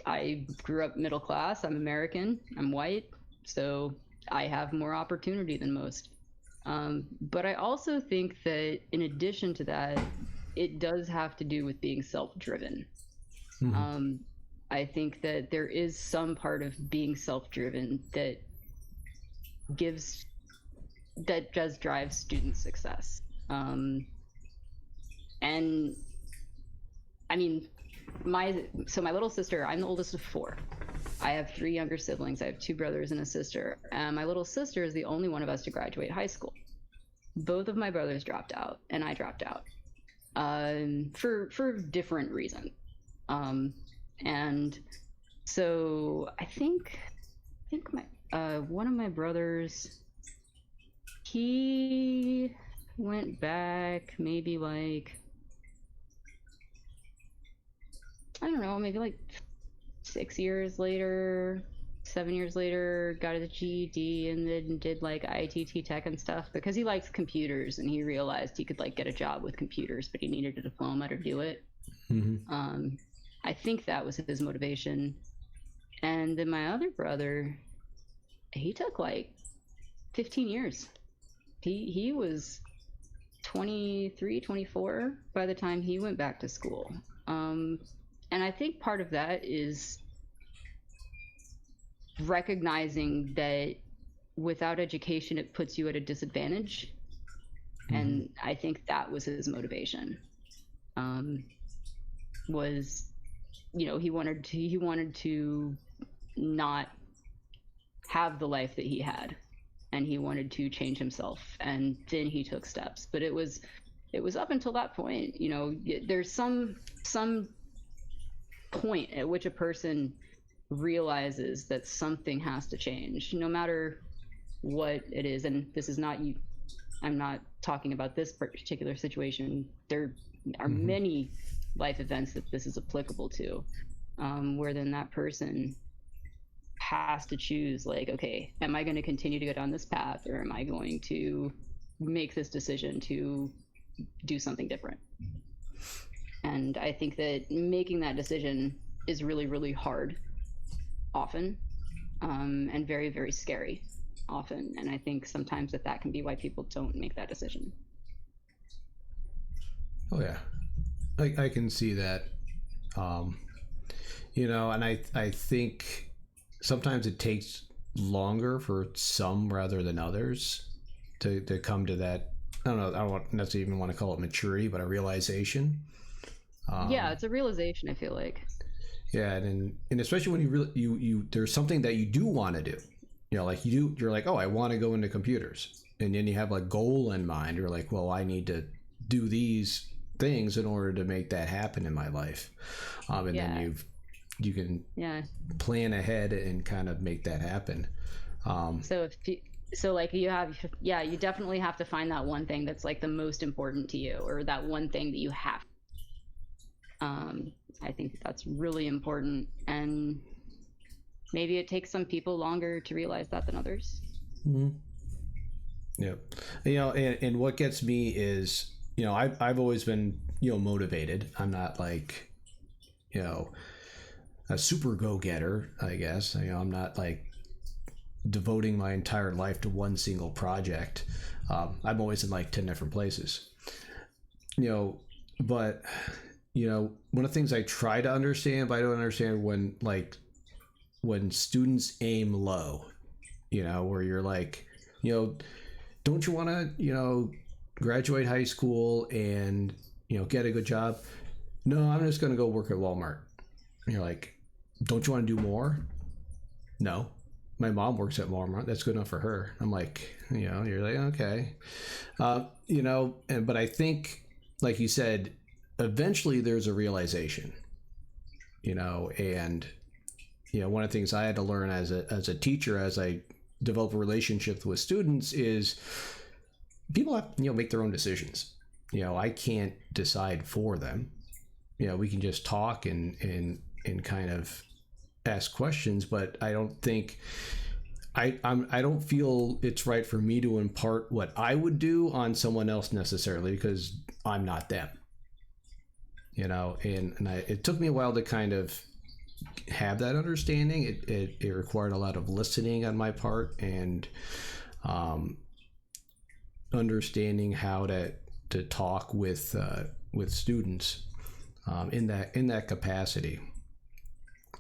I grew up middle class. I'm American. I'm white. So I have more opportunity than most. But I also think that in addition to that, it does have to do with being self-driven. Mm-hmm. I think that there is some part of being self-driven that does drive student success. And I mean, my little sister, I'm the oldest of 4. I have 3 younger siblings. I have 2 brothers and a sister. And my little sister is the only one of us to graduate high school. Both of my brothers dropped out, and I dropped out for different reasons. And so I think my one of my brothers, he went back maybe like, I don't know, maybe like 6 years later, 7 years later, got his GED and then did like ITT tech and stuff because he likes computers and he realized he could like get a job with computers, but he needed a diploma to do it. Mm-hmm. I think that was his motivation. And then my other brother, he took like 15 years. He was 23, 24 by the time he went back to school. And I think part of that is recognizing that without education, it puts you at a disadvantage. And I think that was his motivation. Was, he wanted to not have the life that he had, and he wanted to change himself, and then he took steps. But it was up until that point. There's some point at which a person realizes that something has to change, no matter what it is. And this is not you. I'm not talking about this particular situation. There are many life events that this is applicable to, where then that person has to choose, like, okay, am I going to continue to go down this path, or am I going to make this decision to do something different? And I think that making that decision is really, really hard often, and very, very scary often. And I think sometimes that can be why people don't make that decision. Oh yeah, I can see that. And I think sometimes it takes longer for some rather than others to come to that. I don't know. I don't necessarily even want to call it maturity, but a realization. Yeah, it's a realization, I feel like. Yeah, and especially when you there's something that you do want to do. Like you're like, oh, I want to go into computers, and then you have a goal in mind. You're like, well, I need to do these things in order to make that happen in my life, and then you can plan ahead and kind of make that happen. So you definitely have to find that one thing that's like the most important to you, or that one thing that you have. I think that's really important, and maybe it takes some people longer to realize that than others. Mm-hmm. Yep. And what gets me is, I've always been, motivated. I'm not like, a super go-getter, I guess. I'm not like devoting my entire life to one single project. I'm always in like 10 different places, but, one of the things I try to understand, but I don't understand when students aim low, where you're like, don't you want to, graduate high school and, get a good job? No, I'm just going to go work at Walmart. And you're like, don't you want to do more? No, my mom works at Walmart. That's good enough for her. I'm like, you're like, okay. But I think, like you said, eventually there's a realization, and, one of the things I had to learn as a teacher, as I develop a relationship with students, is people have make their own decisions. I can't decide for them. We can just talk and kind of ask questions, but I don't think I don't feel it's right for me to impart what I would do on someone else necessarily, because I'm not them. It took me a while to kind of have that understanding. It required a lot of listening on my part, and understanding how to talk with students in that capacity.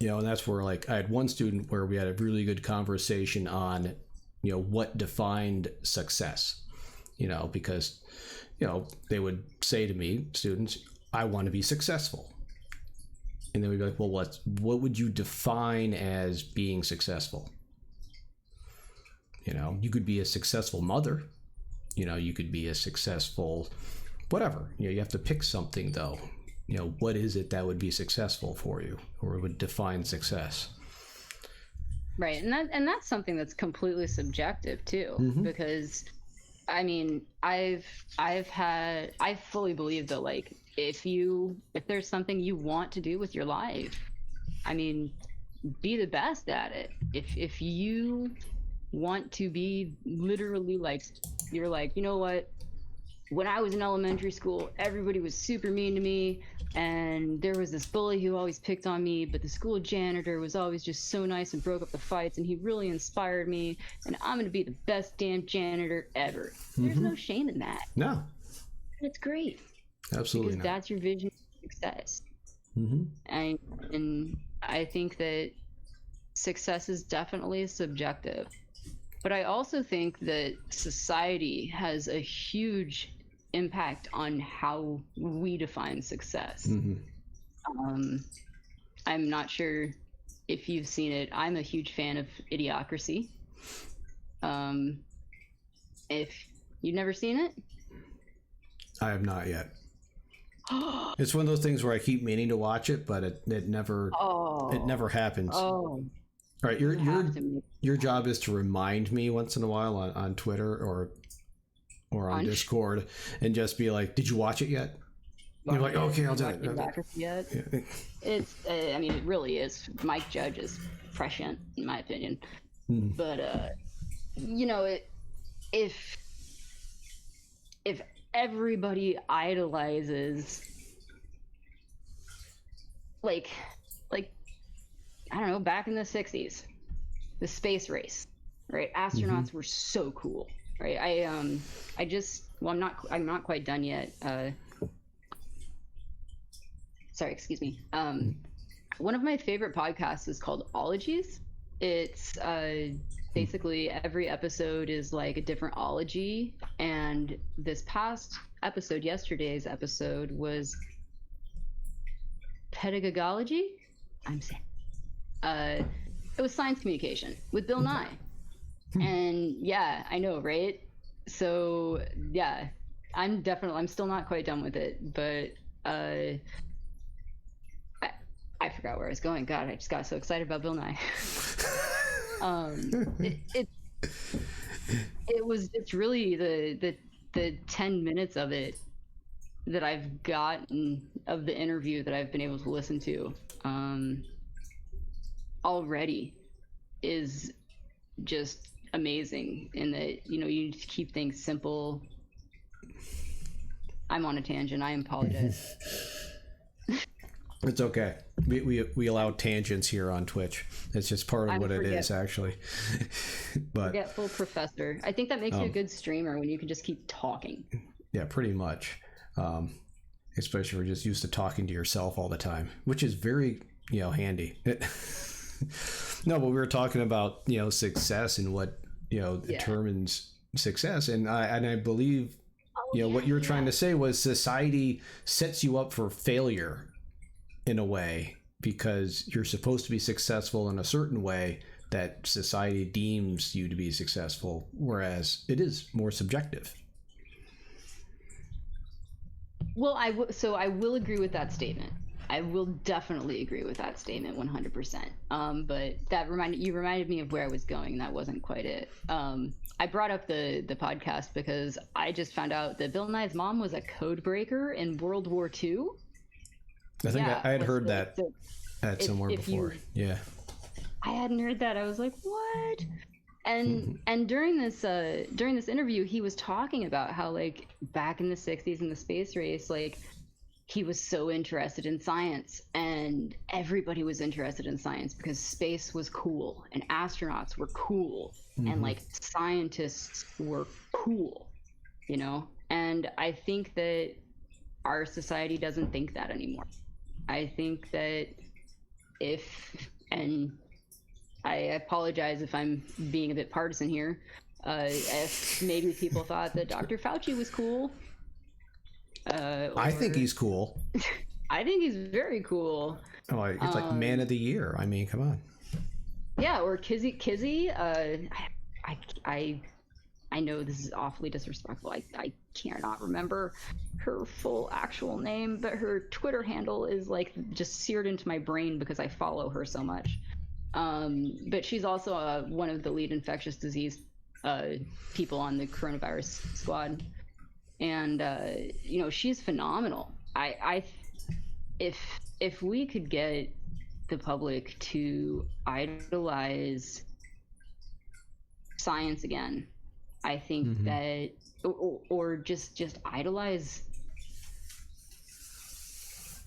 And that's where, like, I had one student where we had a really good conversation on what defined success. Because they would say to me, students, I want to be successful. And then we'd be like, well, what would you define as being successful? You could be a successful mother. You could be a successful whatever. You have to pick something, though. What is it that would be successful for you, or would define success? Right. And that's something that's completely subjective too, because I mean, I fully believe that, like, if there's something you want to do with your life, I mean, be the best at it. If you want to be literally, like, you're like, you know what, when I was in elementary school, everybody was super mean to me, and there was this bully who always picked on me, but the school janitor was always just so nice and broke up the fights, and he really inspired me, and I'm going to be the best damn janitor ever. There's no shame in that. No. It's great. Absolutely Because not. that's your vision of success. Mm-hmm. And I think that success is definitely subjective. But I also think that society has a huge impact on how we define success. Mm-hmm. Um, I'm not sure if you've seen it. I'm a huge fan of Idiocracy. If you've never seen it, I have not yet. It's one of those things where I keep meaning to watch it, but it never happens. oh, Right, you have to your job is to remind me once in a while on Twitter or on Discord, and just be like, "Did you watch it yet?" You're like, "Okay, I'll do it." Yet? Yeah. It's, I mean, it really is. Mike Judge is prescient, in my opinion. But you know, if everybody idolizes, like I don't know, back in the 60s, the space race, right? Astronauts were so cool, right? I just, well, I'm not quite done yet. Sorry, excuse me. One of my favorite podcasts is called Ologies. It's basically every episode is like a different ology, and this past episode, yesterday's episode, was pedagogology. I'm saying it was science communication with Bill Nye. And yeah, I know, right? So yeah, I'm still not quite done with it, but I forgot where I was going. God, I just got so excited about Bill Nye. It's really the 10 minutes of it that I've gotten of the interview that I've been able to listen to already is just amazing, in that, you know, you keep things simple. I'm on a tangent. I apologize. It's okay. We allow tangents here on Twitch. It's just part of what it is, actually. But forgetful professor. I think that makes you a good streamer, when you can just keep talking. Yeah, pretty much. Especially if you're just used to talking to yourself all the time, which is very, handy. No, but we were talking about, success and what, determines success. And I believe, what you were trying to say was society sets you up for failure in a way, because you're supposed to be successful in a certain way that society deems you to be successful, whereas it is more subjective. Well, so I will agree with that statement. I will definitely agree with that statement 100%. But that reminded me of where I was going, and that wasn't quite it. I brought up the podcast because I just found out that Bill Nye's mom was a code breaker in World War II. I think I had heard that somewhere before. Yeah. I hadn't heard that. I was like, what? And during this interview, he was talking about how, like, back in the 60s in the space race, like, he was so interested in science, and everybody was interested in science because space was cool and astronauts were cool and, like, scientists were cool, And I think that our society doesn't think that anymore. I think that and I apologize if I'm being a bit partisan here, if maybe people thought that Dr. Fauci was cool. I think he's cool. I think he's very cool. Oh, he's like man of the year. I mean, come on. Yeah, or Kizzy. I know this is awfully disrespectful. I cannot remember her full actual name, but her Twitter handle is like just seared into my brain because I follow her so much. But she's also one of the lead infectious disease people on the coronavirus squad. And she's phenomenal. If we could get the public to idolize science again, I think that, or just idolize.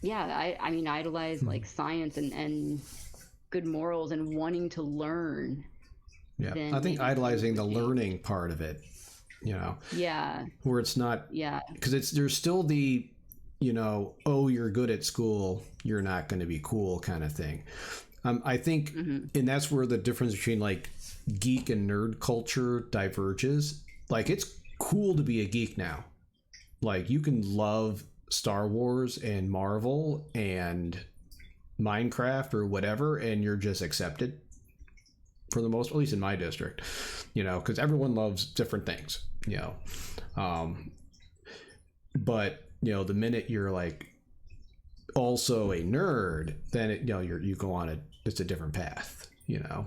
Yeah, I mean, idolize like science and good morals and wanting to learn. Yeah, I think idolizing the learning part of it you know, Yeah. where it's not, Yeah. because there's still the, you know, oh, you're good at school, you're not going to be cool kind of thing. I think, and that's where the difference between like geek and nerd culture diverges. Like, it's cool to be a geek now. Like, you can love Star Wars and Marvel and Minecraft or whatever, and you're just accepted for the most, at least in my district, you know, because everyone loves different things, you know. But you know, the minute you're like also a nerd, then it, you know, you go on it's a different path, you know.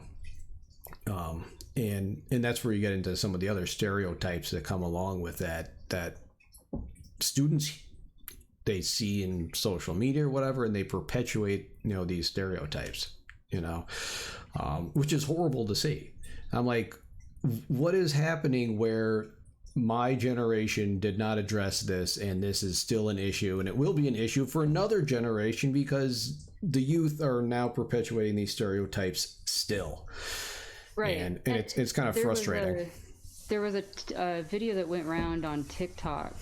And that's where you get into some of the other stereotypes that come along with that students, they see in social media or whatever, and they perpetuate, you know, these stereotypes, you know, which is horrible to see. I'm like, what is happening where my generation did not address this, and this is still an issue, and it will be an issue for another generation because the youth are now perpetuating these stereotypes still. Right. And it's kind of frustrating. There was a video that went around on TikTok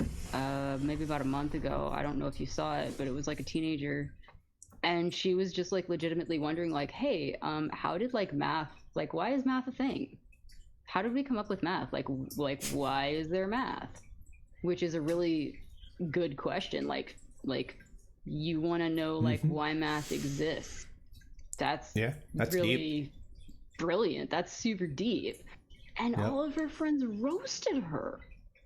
maybe about a month ago. I don't know if you saw it, but it was like a teenager, and she was just like legitimately wondering like, hey, how did like math, like why is math a thing? How did we come up with math? Like why is there math? Which is a really good question. Like you want to know like why math exists. That's really deep. Brilliant. That's super deep. And all of her friends roasted her,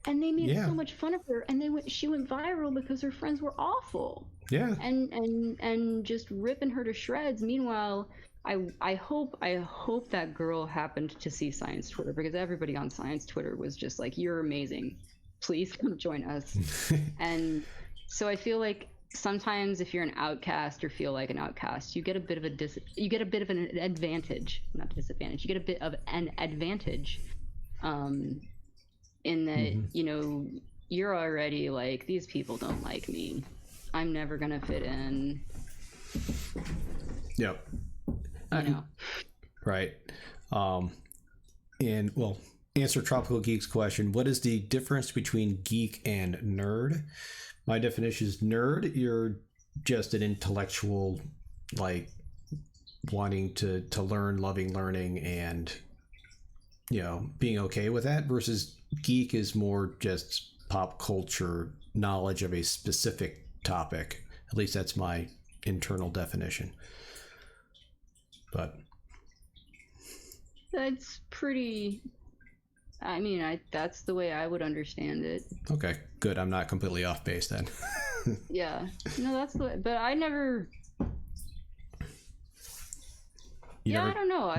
and they made so much fun of her, and she went viral because her friends were awful. Yeah. And just ripping her to shreds. Meanwhile, I hope that girl happened to see Science Twitter, because everybody on Science Twitter was just like, "You're amazing. Please come join us." And so I feel like sometimes if you're an outcast or feel like an outcast, you get a bit of an advantage, not disadvantage. You get a bit of an advantage, in that you know, you're already like, these people don't like me. I'm never gonna fit in. Yep. You know. Right. And well, answer Tropical Geek's question. What is the difference between geek and nerd? My definition is nerd. You're just an intellectual, like wanting to learn, loving learning, and you know, being okay with that. Versus geek is more just pop culture knowledge of a specific topic. At least that's my internal definition. But that's pretty. I mean, that's the way I would understand it. Okay, good. I'm not completely off base then. Yeah. No, that's the way. But I never. I don't know.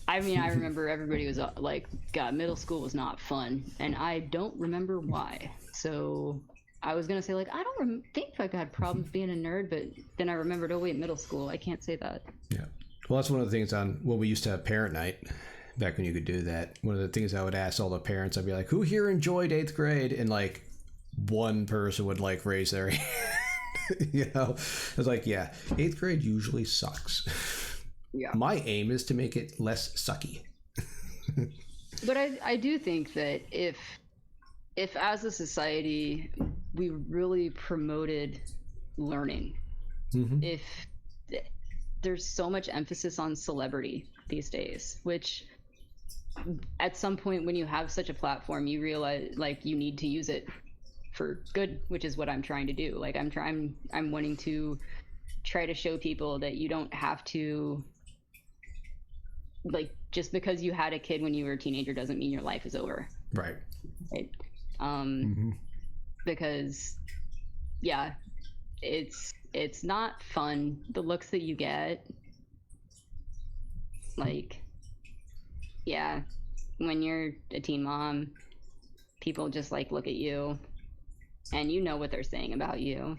I mean, I remember everybody was like, God, middle school was not fun, and I don't remember why. So I was gonna say like, I don't think I've had problems being a nerd, but then I remembered, oh wait, middle school, I can't say that. Yeah. Well, that's one of the things on when we used to have parent night, back when you could do that. One of the things I would ask all the parents, I'd be like, who here enjoyed 8th grade? And like one person would like raise their hand. You know, it's like, yeah, 8th grade usually sucks. Yeah. My aim is to make it less sucky. But I do think that if as a society we really promoted learning, if there's so much emphasis on celebrity these days, which at some point when you have such a platform, you realize like you need to use it for good, which is what I'm trying to do. Like I'm wanting to try to show people that you don't have to, like, just because you had a kid when you were a teenager doesn't mean your life is over. Right. Because yeah, it's not fun, the looks that you get. Like, yeah, when you're a teen mom, people just like look at you and you know what they're saying about you,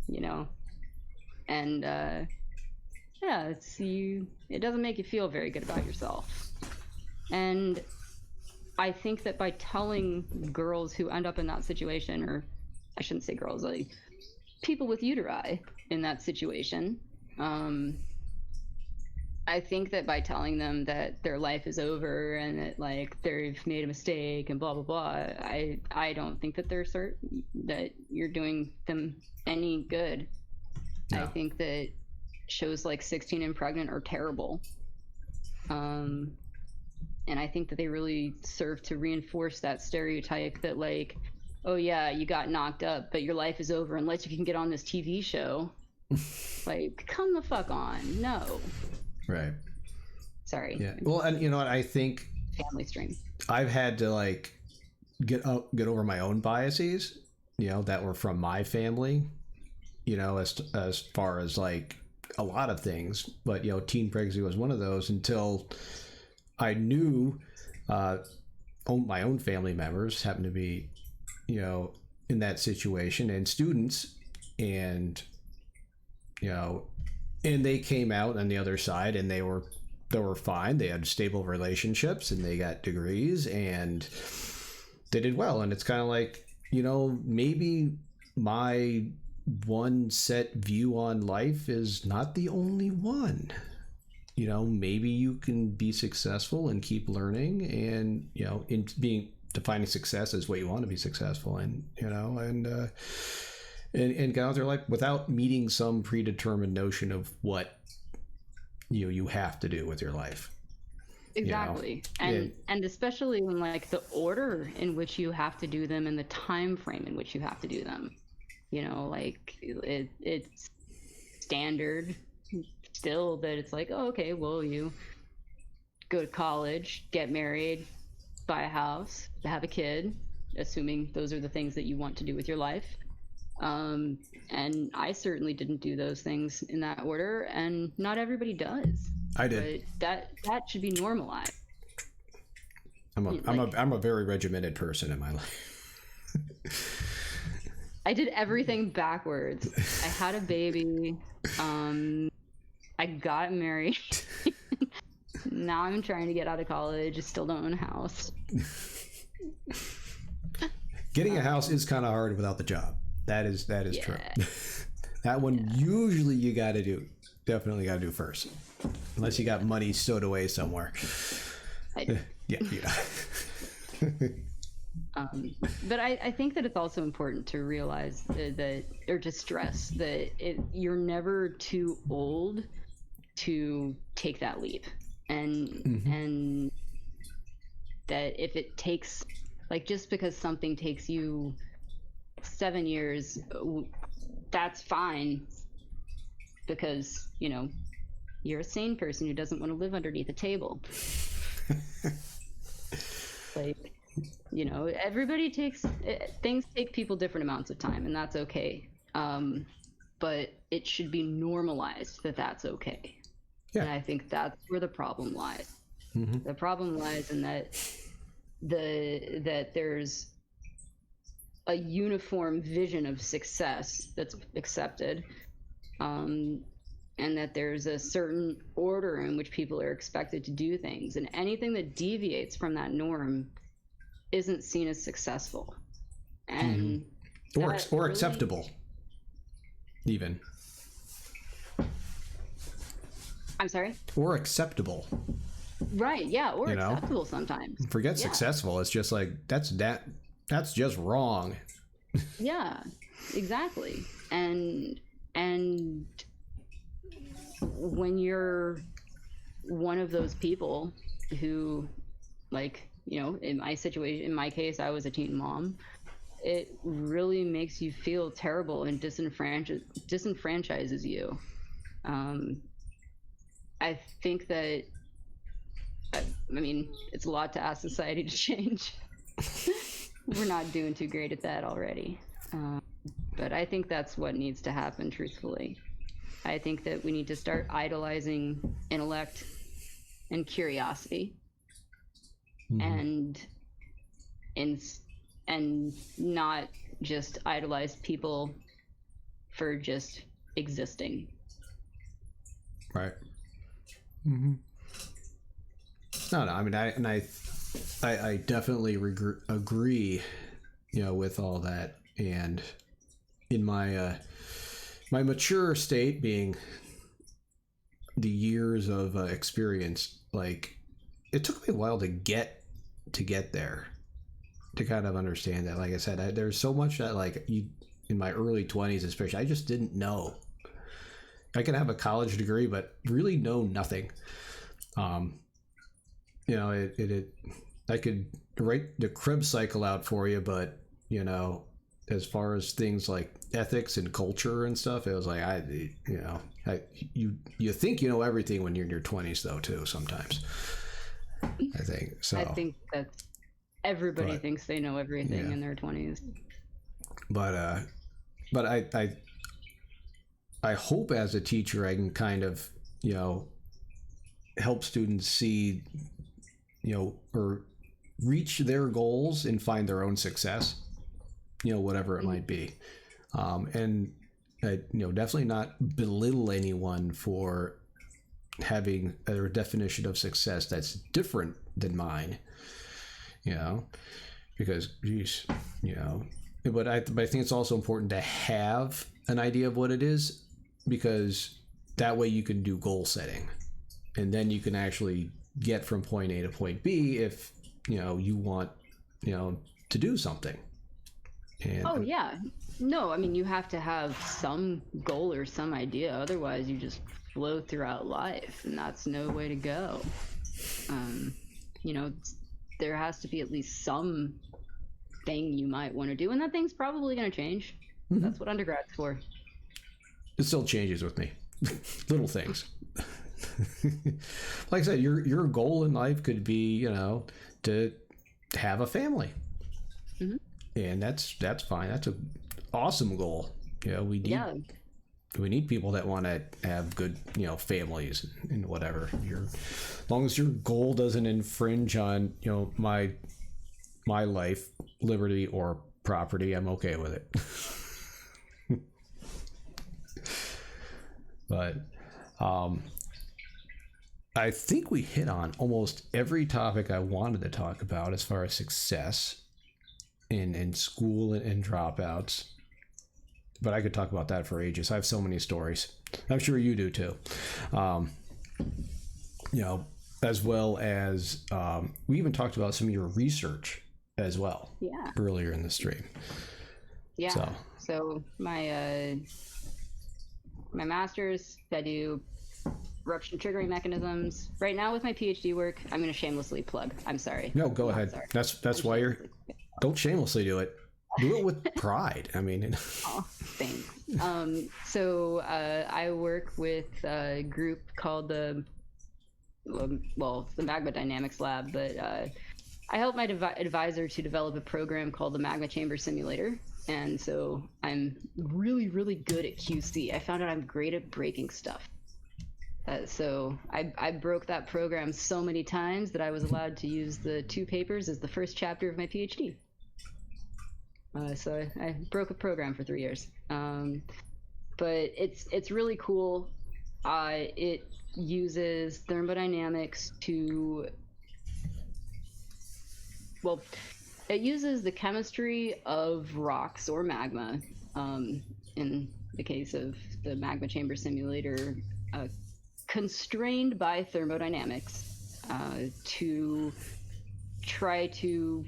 you know. And yeah, it doesn't make you feel very good about yourself. And I think that by telling girls who end up in that situation, or I shouldn't say girls, like people with uteri in that situation, I think that by telling them that their life is over and that like they've made a mistake and blah blah blah, I don't think that they're certain that you're doing them any good. I No. think that shows like 16 and Pregnant are terrible. And I think that they really serve to reinforce that stereotype that like, oh yeah, you got knocked up, but your life is over unless you can get on this TV show. Like, come the fuck on. No. Right. Sorry. Yeah. Well, and you know what? I think Family stream. I've had to like get over my own biases, you know, that were from my family, you know, as far as like a lot of things. But you know, teen pregnancy was one of those until I knew my own family members happened to be, you know, in that situation, and students, and you know, and they came out on the other side, and they were fine. They had stable relationships, and they got degrees, and they did well. And it's kind of like, you know, maybe my one set view on life is not the only one. You know, maybe you can be successful and keep learning, and you know, in defining success as what you want to be successful in, you know, and get out there like without meeting some predetermined notion of what you have to do with your life. Exactly. You know? And especially in like the order in which you have to do them and the time frame in which you have to do them. You know, like it's standard still that it's like, oh, okay, well, you go to college, get married, buy a house, have a kid, assuming those are the things that you want to do with your life. And I certainly didn't do those things in that order, and not everybody does. I did. But that should be normalized. I'm a very regimented person in my life. I did everything backwards. I had a baby. I got married. Now I'm trying to get out of college. I still don't own a house. Getting a house is kind of hard without the job. That is true. That one usually you got to do. Definitely got to do first, unless you got money stowed away somewhere. Yeah. But I think that it's also important to realize that or to stress that you're never too old to take that leap, and that if it takes, like, just because something takes you 7 years, that's fine, because you know you're a sane person who doesn't want to live underneath a table. Like, you know, everybody things take people different amounts of time, and that's okay. But it should be normalized that that's okay. Yeah. And I think that's where the problem lies. Mm-hmm. The problem lies in that there's a uniform vision of success that's accepted, and that there's a certain order in which people are expected to do things, and anything that deviates from that norm isn't seen as successful, and or really acceptable, even. I'm sorry? Or acceptable. Right, yeah, or acceptable sometimes. Forget successful. It's just like, that's just wrong. Yeah, exactly. And when you're one of those people who, like, you know, in my case, I was a teen mom, it really makes you feel terrible and disenfranchises you. I think that, I mean, it's a lot to ask society to change. We're not doing too great at that already. But I think that's what needs to happen, truthfully. I think that we need to start idolizing intellect and curiosity, and not just idolize people for just existing. Right. Mm-hmm. No, I mean, I definitely agree, you know, with all that. And in my my mature state, being the years of experience, like it took me a while to get there, to kind of understand that. Like I said, there's so much that like you in my early 20s, especially, I just didn't know. I could have a college degree, but really know nothing. You know, I could write the crib cycle out for you, but you know, as far as things like ethics and culture and stuff, it was like you think you know everything when you're in your 20s, though, too. Sometimes, I think so. I think that everybody thinks they know everything in their 20s. But I hope as a teacher I can kind of, you know, help students see, you know, or reach their goals and find their own success, you know, whatever it might be. And I, you know, definitely not belittle anyone for having a definition of success that's different than mine, you know, because, geez, you know, but I think it's also important to have an idea of what it is, because that way you can do goal setting, and then you can actually get from point A to point B if, you know, you want, you know, to do something. And, oh yeah, no, I mean, you have to have some goal or some idea, otherwise you just flow throughout life, and that's no way to go. You know, there has to be at least some thing you might want to do, and that thing's probably going to change. That's what undergrad's for. It still changes with me. Little things. Like I said, your goal in life could be, you know, to have a family. And that's fine. That's an awesome goal. You know, we need people that want to have good, you know, families and whatever. As long as your goal doesn't infringe on, you know, my life, liberty, or property, I'm okay with it. But I think we hit on almost every topic I wanted to talk about as far as success in school and dropouts. But I could talk about that for ages. I have so many stories. I'm sure you do too. You know, as well as we even talked about some of your research as well. Yeah. Earlier in the stream. Yeah. So my master's, I do eruption triggering mechanisms. Right now with my PhD work, I'm going to shamelessly plug. I'm sorry. No, go ahead. Sorry. That's why you're. Don't shamelessly do it. Do it with pride. I mean. Oh, thanks. So I work with a group called the Magma Dynamics Lab, but I helped my advisor to develop a program called the Magma Chamber Simulator. And so I'm really, really good at QC. I found out I'm great at breaking stuff. So I broke that program so many times that I was allowed to use the 2 papers as the first chapter of my PhD. So I broke a program for 3 years. But it's really cool. It uses thermodynamics to, well, it uses the chemistry of rocks or magma, in the case of the Magma Chamber Simulator, constrained by thermodynamics, to try to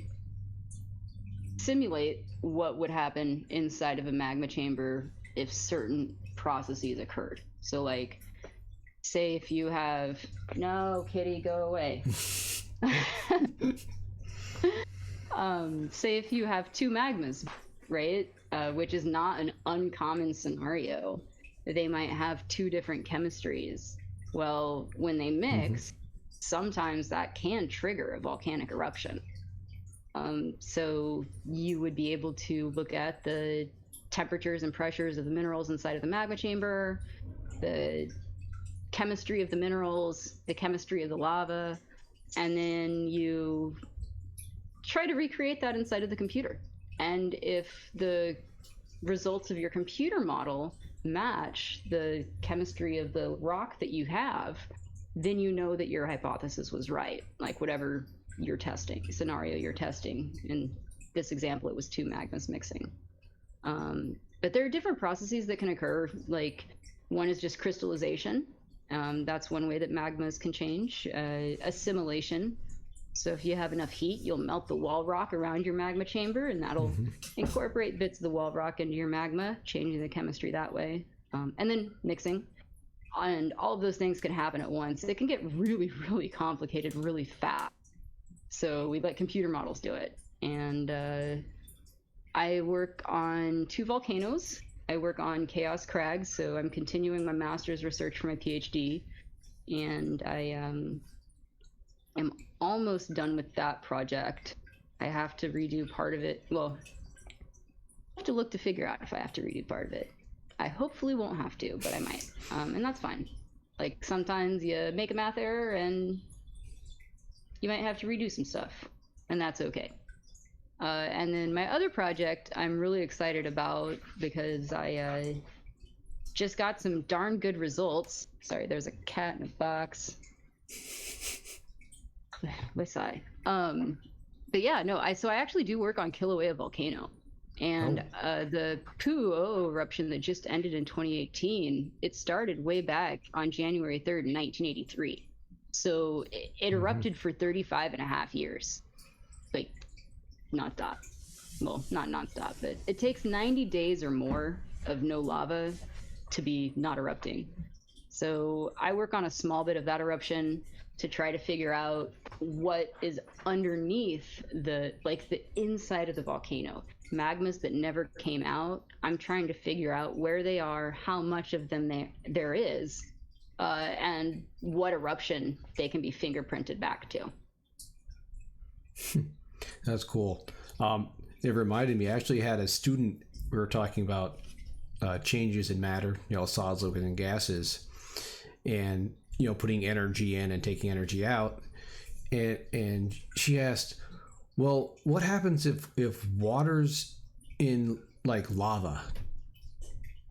simulate what would happen inside of a magma chamber if certain processes occurred. So like, say if you have, no, kitty, go away. Say if you have 2 magmas, right? Which is not an uncommon scenario. They might have 2 different chemistries. Well, when they mix, sometimes that can trigger a volcanic eruption. So you would be able to look at the temperatures and pressures of the minerals inside of the magma chamber, the chemistry of the minerals, the chemistry of the lava, and then you try to recreate that inside of the computer. And if the results of your computer model match the chemistry of the rock that you have, then you know that your hypothesis was right, like whatever you're testing, scenario you're testing. In this example, it was 2 magmas mixing. But there are different processes that can occur. Like, one is just crystallization. That's one way that magmas can change. Assimilation. So if you have enough heat, you'll melt the wall rock around your magma chamber, and that'll incorporate bits of the wall rock into your magma, changing the chemistry that way. And then mixing. And all of those things can happen at once. It can get really, really complicated really fast. So we let computer models do it. And I work on 2 volcanoes. I work on Chaos Crags, so I'm continuing my master's research for my PhD. And I am almost done with that project. I have to redo part of it. Well, I have to look to figure out if I have to redo part of it. I hopefully won't have to, but I might. And that's fine. Like, sometimes you make a math error and you might have to redo some stuff, and that's okay. And then my other project I'm really excited about because I just got some darn good results. Sorry, there's a cat in a box. But yeah, no, so I actually do work on Kilauea Volcano. And the Pu'u eruption that just ended in 2018, it started way back on January 3rd in 1983. So it erupted for 35 and a half years. Like, nonstop. Well, not nonstop, but it takes 90 days or more of no lava to be not erupting. So I work on a small bit of that eruption to try to figure out what is underneath the inside of the volcano. Magmas that never came out. I'm trying to figure out where they are, how much of them there is, and what eruption they can be fingerprinted back to. That's cool. It reminded me, I actually had a student, we were talking about changes in matter, solids, liquids, and gases, and, putting energy in and taking energy out. And she asked, well, what happens if water's in like lava?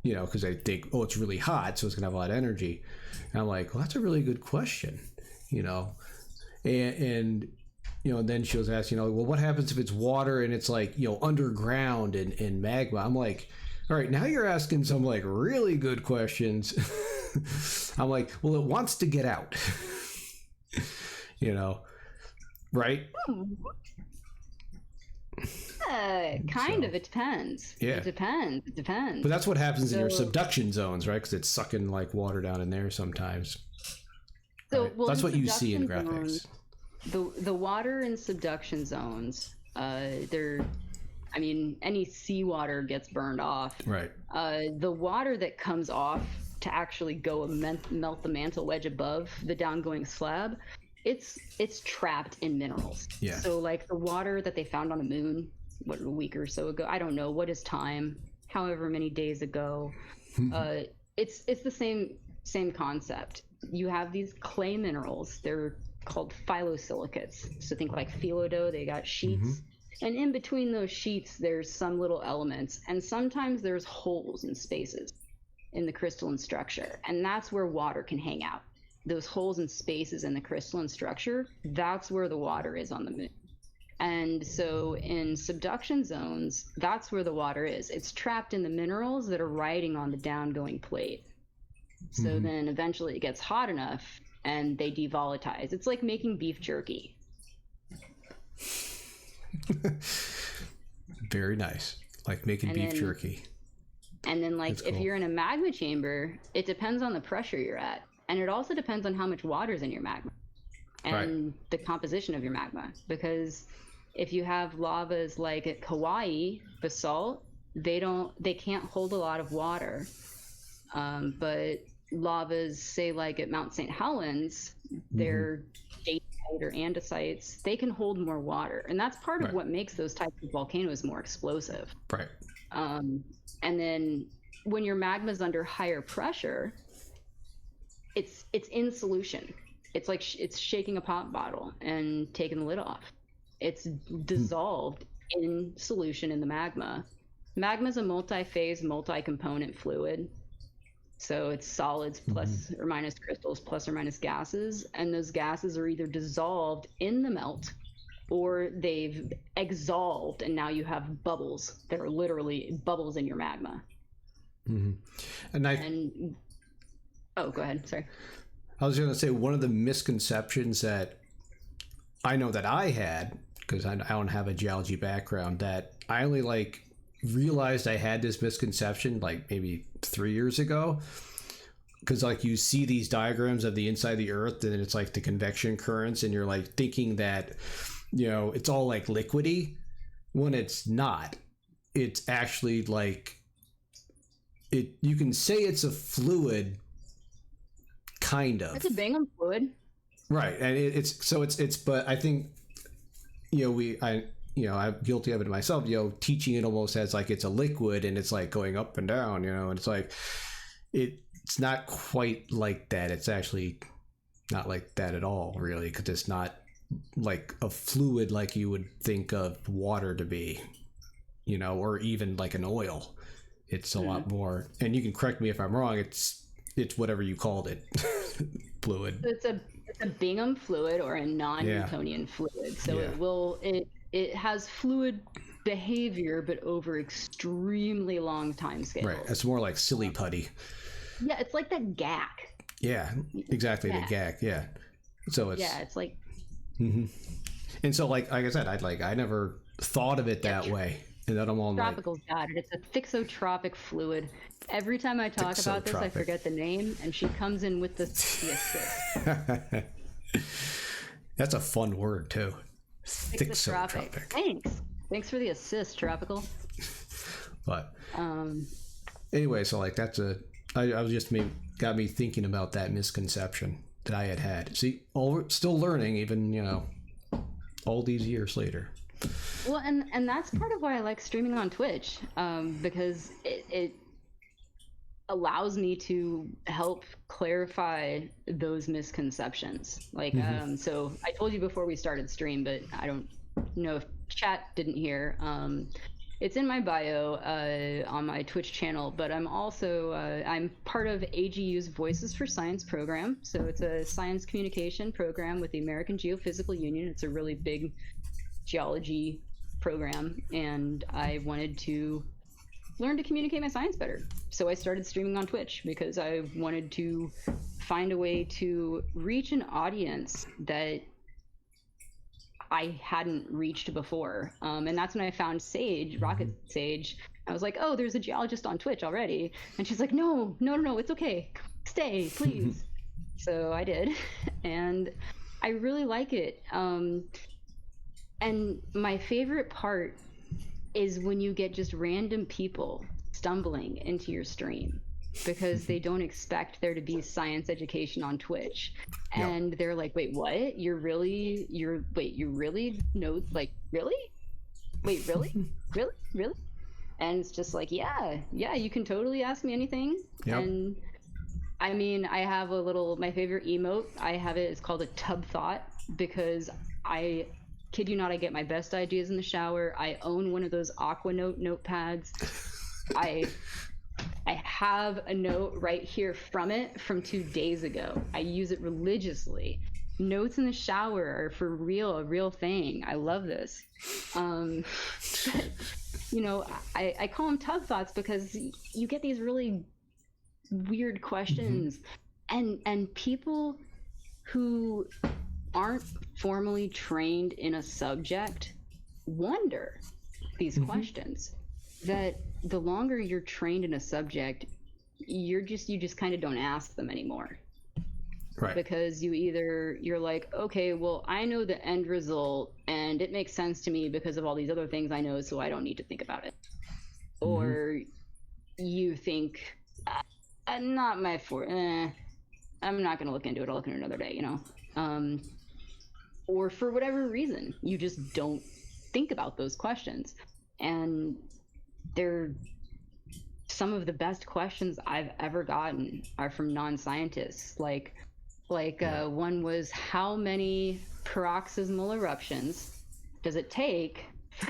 Because I think, it's really hot, so it's gonna have a lot of energy. And I'm like, well, that's a really good question, and then she was asking, well, what happens if it's water and it's like, underground and magma? I'm like, all right, now you're asking some like really good questions. I'm like, well, it wants to get out, right? Kind of. It depends. Yeah. It depends. But that's what happens in your subduction zones, right? Because it's sucking like water down in there sometimes. So, right? well, That's what you see in graphics. The water in subduction zones, any seawater gets burned off. Right. The water that comes off to actually go melt the mantle wedge above the downgoing slab, it's trapped in minerals. Yeah. So like the water that they found on the moon, a week or so ago, I don't know what is time, however many days ago, it's the same concept. You have these clay minerals. They're called phyllosilicates. So think like phyllo dough. They got sheets. And in between those sheets, there's some little elements. And sometimes there's holes and spaces in the crystalline structure. And that's where water can hang out. Those holes and spaces in the crystalline structure, that's where the water is on the moon. And so in subduction zones, that's where the water is. It's trapped in the minerals that are riding on the downgoing plate. So then eventually it gets hot enough and they devolatize. It's like making beef jerky. Very nice. Like making beef jerky. And then like if you're in a magma chamber, it depends on the pressure you're at. And it also depends on how much water's in your magma and the composition of your magma. Because if you have lavas like at Kauai, basalt, they can't hold a lot of water. But lavas, say like at Mount St. Helens, they're dacite or andesites, they can hold more water. And that's part of what makes those types of volcanoes more explosive. Right. And then when your magma's under higher pressure, it's in solution. It's like it's shaking a pop bottle and taking the lid off. It's dissolved in solution in the magma. Magma is a multi-phase, multi-component fluid. So it's solids plus or minus crystals plus or minus gases. And those gases are either dissolved in the melt or they've exsolved. And now you have bubbles that are literally bubbles in your magma. And Oh, go ahead. Sorry. I was going to say one of the misconceptions that I know that I had, because I don't have a geology background, that I only like realized I had this misconception like maybe 3 years ago. Because like you see these diagrams of the inside of the earth and it's like the convection currents and you're like thinking that, it's all like liquidy when it's not. It's actually like you can say it's a fluid, kind of. It's a Bingham fluid. Right. And but I think, I'm guilty of it myself, teaching it almost as like it's a liquid and it's like going up and down, and it's like, it's not quite like that. It's actually not like that at all, really, because it's not like a fluid like you would think of water to be, or even like an oil. It's a lot more, and you can correct me if I'm wrong. It's whatever you called it, fluid. It's a Bingham fluid or a non-Newtonian fluid. So it has fluid behavior, but over extremely long time scales. Right. It's more like silly putty. Yeah, it's like that GAC. Yeah, exactly. The GAC. Yeah. So it's like. Mm-hmm. And so, like I said, I never thought of it that way. And then I'm all Tropical's got it. It's a thixotropic fluid. Every time I talk about this, I forget the name, and she comes in with the assist. That's a fun word too. Thixotropic. Thanks for the assist, Tropical. But anyway, so like I was just got me thinking about that misconception that I had. See, still learning, even all these years later. Well, and that's part of why I like streaming on Twitch, because it allows me to help clarify those misconceptions. Like, so I told you before we started stream, but I don't know if chat didn't hear. It's in my bio on my Twitch channel, but I'm also I'm part of AGU's Voices for Science program. So it's a science communication program with the American Geophysical Union. It's a really big geology program, and I wanted to learn to communicate my science better. So I started streaming on Twitch because I wanted to find a way to reach an audience that I hadn't reached before. And that's when I found Sage, Rocket Sage. I was like, oh, there's a geologist on Twitch already. And she's like, no, it's okay. Stay, please. So I did. And I really like it. And my favorite part is when you get just random people stumbling into your stream because they don't expect there to be science education on Twitch. And they're like, wait, what? You really know, like, really? Wait, really? Really? And it's just like, yeah, you can totally ask me anything. Yep. And I mean, I have my favorite emote, it's called a tub thought, because I kid you not, I get my best ideas in the shower. I own one of those Aquanote notepads. I have a note right here from 2 days ago. I use it religiously. Notes in the shower are for real, a real thing. I love this. But, I call them tub thoughts because you get these really weird questions, and people who aren't formally trained in a subject wonder these questions. That the longer you're trained in a subject, you just kind of don't ask them anymore. Right. Because you're like, okay, well, I know the end result and it makes sense to me because of all these other things I know, so I don't need to think about it. Or you think, not my I'm not going to look into it, I'll look into it another day, or for whatever reason, you just don't think about those questions. And they're some of the best questions I've ever gotten are from non-scientists. Like one was, how many paroxysmal eruptions does it take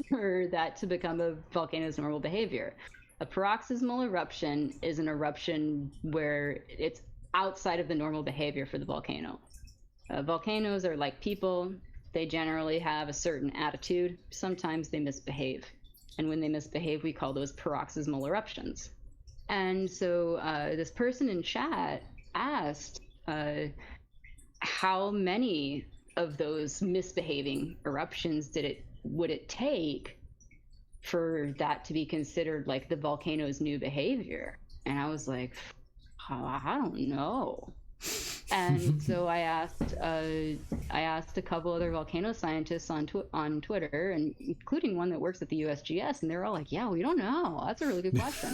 for that to become a volcano's normal behavior? A paroxysmal eruption is an eruption where it's outside of the normal behavior for the volcano. Volcanoes are like people. They generally have a certain attitude. Sometimes they misbehave. And when they misbehave, we call those paroxysmal eruptions. And so this person in chat asked how many of those misbehaving eruptions would it take for that to be considered like the volcano's new behavior. And I was like, oh, I don't know. And so I asked a couple other volcano scientists on Twitter, and including one that works at the USGS, and they're all like, "Yeah, we don't know. That's a really good question."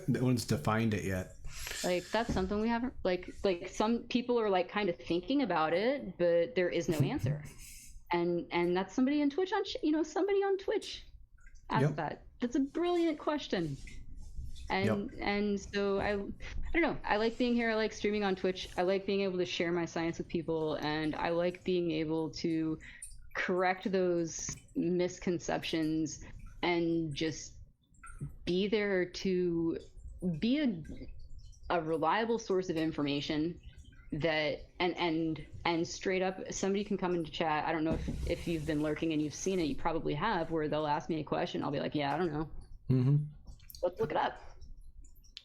No one's defined it yet. Like, that's something we haven't like some people are like kind of thinking about it, but there is no answer. And that's somebody on Twitch somebody on Twitch asked that. That's a brilliant question. And so I don't know. I like being here. I like streaming on Twitch. I like being able to share my science with people, and I like being able to correct those misconceptions and just be there to be a reliable source of information that and straight up, somebody can come into chat. I don't know if you've been lurking and you've seen it. You probably have, where they'll ask me a question. I'll be like, yeah, I don't know. Let's look it up.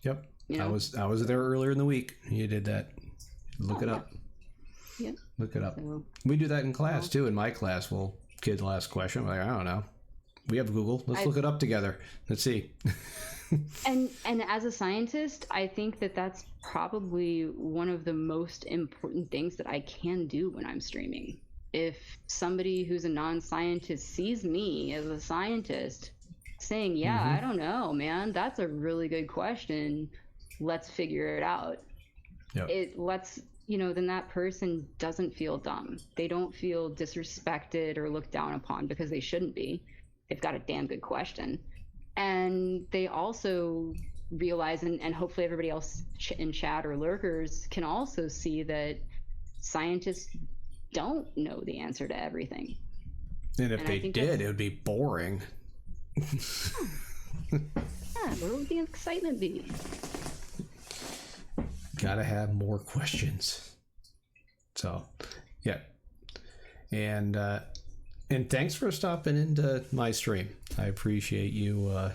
Yep. I was there earlier in the week. You did that. Look it up. Yep. Look it up. So, we do that in class too. In my class, kids will ask a question. I'm like, I don't know. We have Google. Let's look it up together. Let's see. and as a scientist, I think that that's probably one of the most important things that I can do when I'm streaming. If somebody who's a non-scientist sees me as a scientist saying, yeah, I don't know, man, that's a really good question, let's figure it out. It lets, then that person doesn't feel dumb. They don't feel disrespected or looked down upon, because they shouldn't be. They've got a damn good question. And they also realize, and hopefully everybody else in chat or lurkers can also see, that scientists don't know the answer to everything. And if they did, it would be boring. Where would the excitement be? Gotta have more questions. So, yeah. And thanks for stopping into my stream. I appreciate you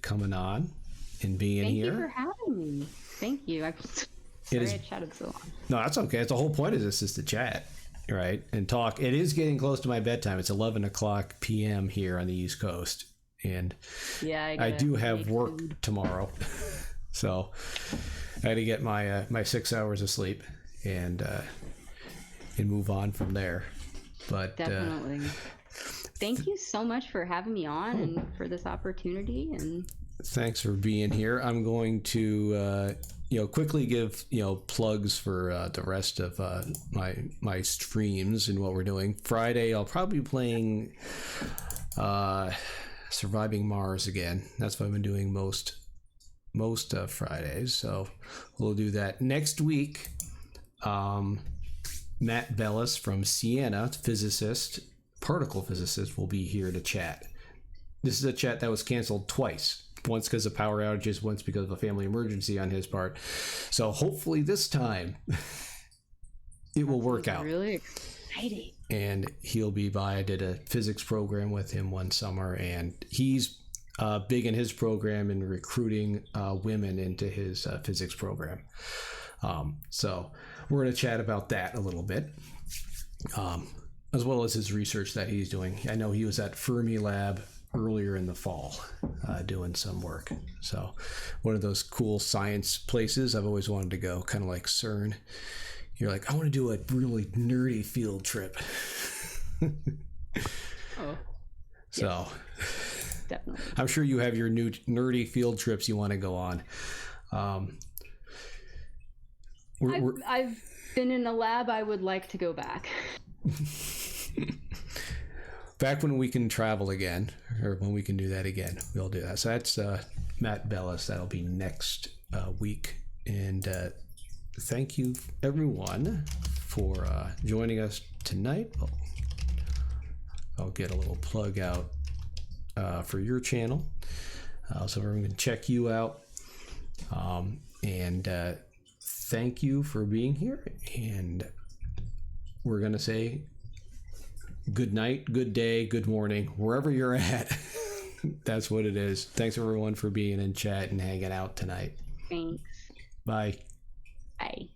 coming on and being here. Thank you for having me. Thank you. I chatted so long. No, that's okay. That's the whole point of this, is to chat, right? And talk. It is getting close to my bedtime. It's 11 o'clock p.m. here on the East Coast. And yeah, I do have work tomorrow. So I had to get my 6 hours of sleep and move on from there. But definitely. Thank you so much for having me on and for this opportunity. And thanks for being here. I'm going to quickly give plugs for the rest of my streams and what we're doing. Friday, I'll probably be playing Surviving Mars again. That's what I've been doing most Fridays. So we'll do that next week. Matt Bellis from Siena, particle physicist, will be here to chat. This is a chat that was canceled twice. Once because of power outages, once because of a family emergency on his part. So hopefully this time it will work out. Really exciting. And he'll be by. I did a physics program with him one summer, and he's big in his program in recruiting women into his physics program. So we're going to chat about that a little bit, as well as his research that he's doing. I know he was at Fermilab earlier in the fall doing some work. So one of those cool science places I've always wanted to go, kind of like CERN. You're like, I want to do a really nerdy field trip. So yes, definitely. I'm sure you have your new nerdy field trips you want to go on. I've been in a lab. I would like to go back. Back when we can travel again, or when we can do that again, we'll do that. So that's Matt Bellis. That'll be next week. And thank you, everyone, for joining us tonight. I'll get a little plug out for your channel, so everyone can check you out. And thank you for being here. And we're going to say good night, good day, good morning, wherever you're at. That's what it is. Thanks, everyone, for being in chat and hanging out tonight. Thanks. Bye. Bye.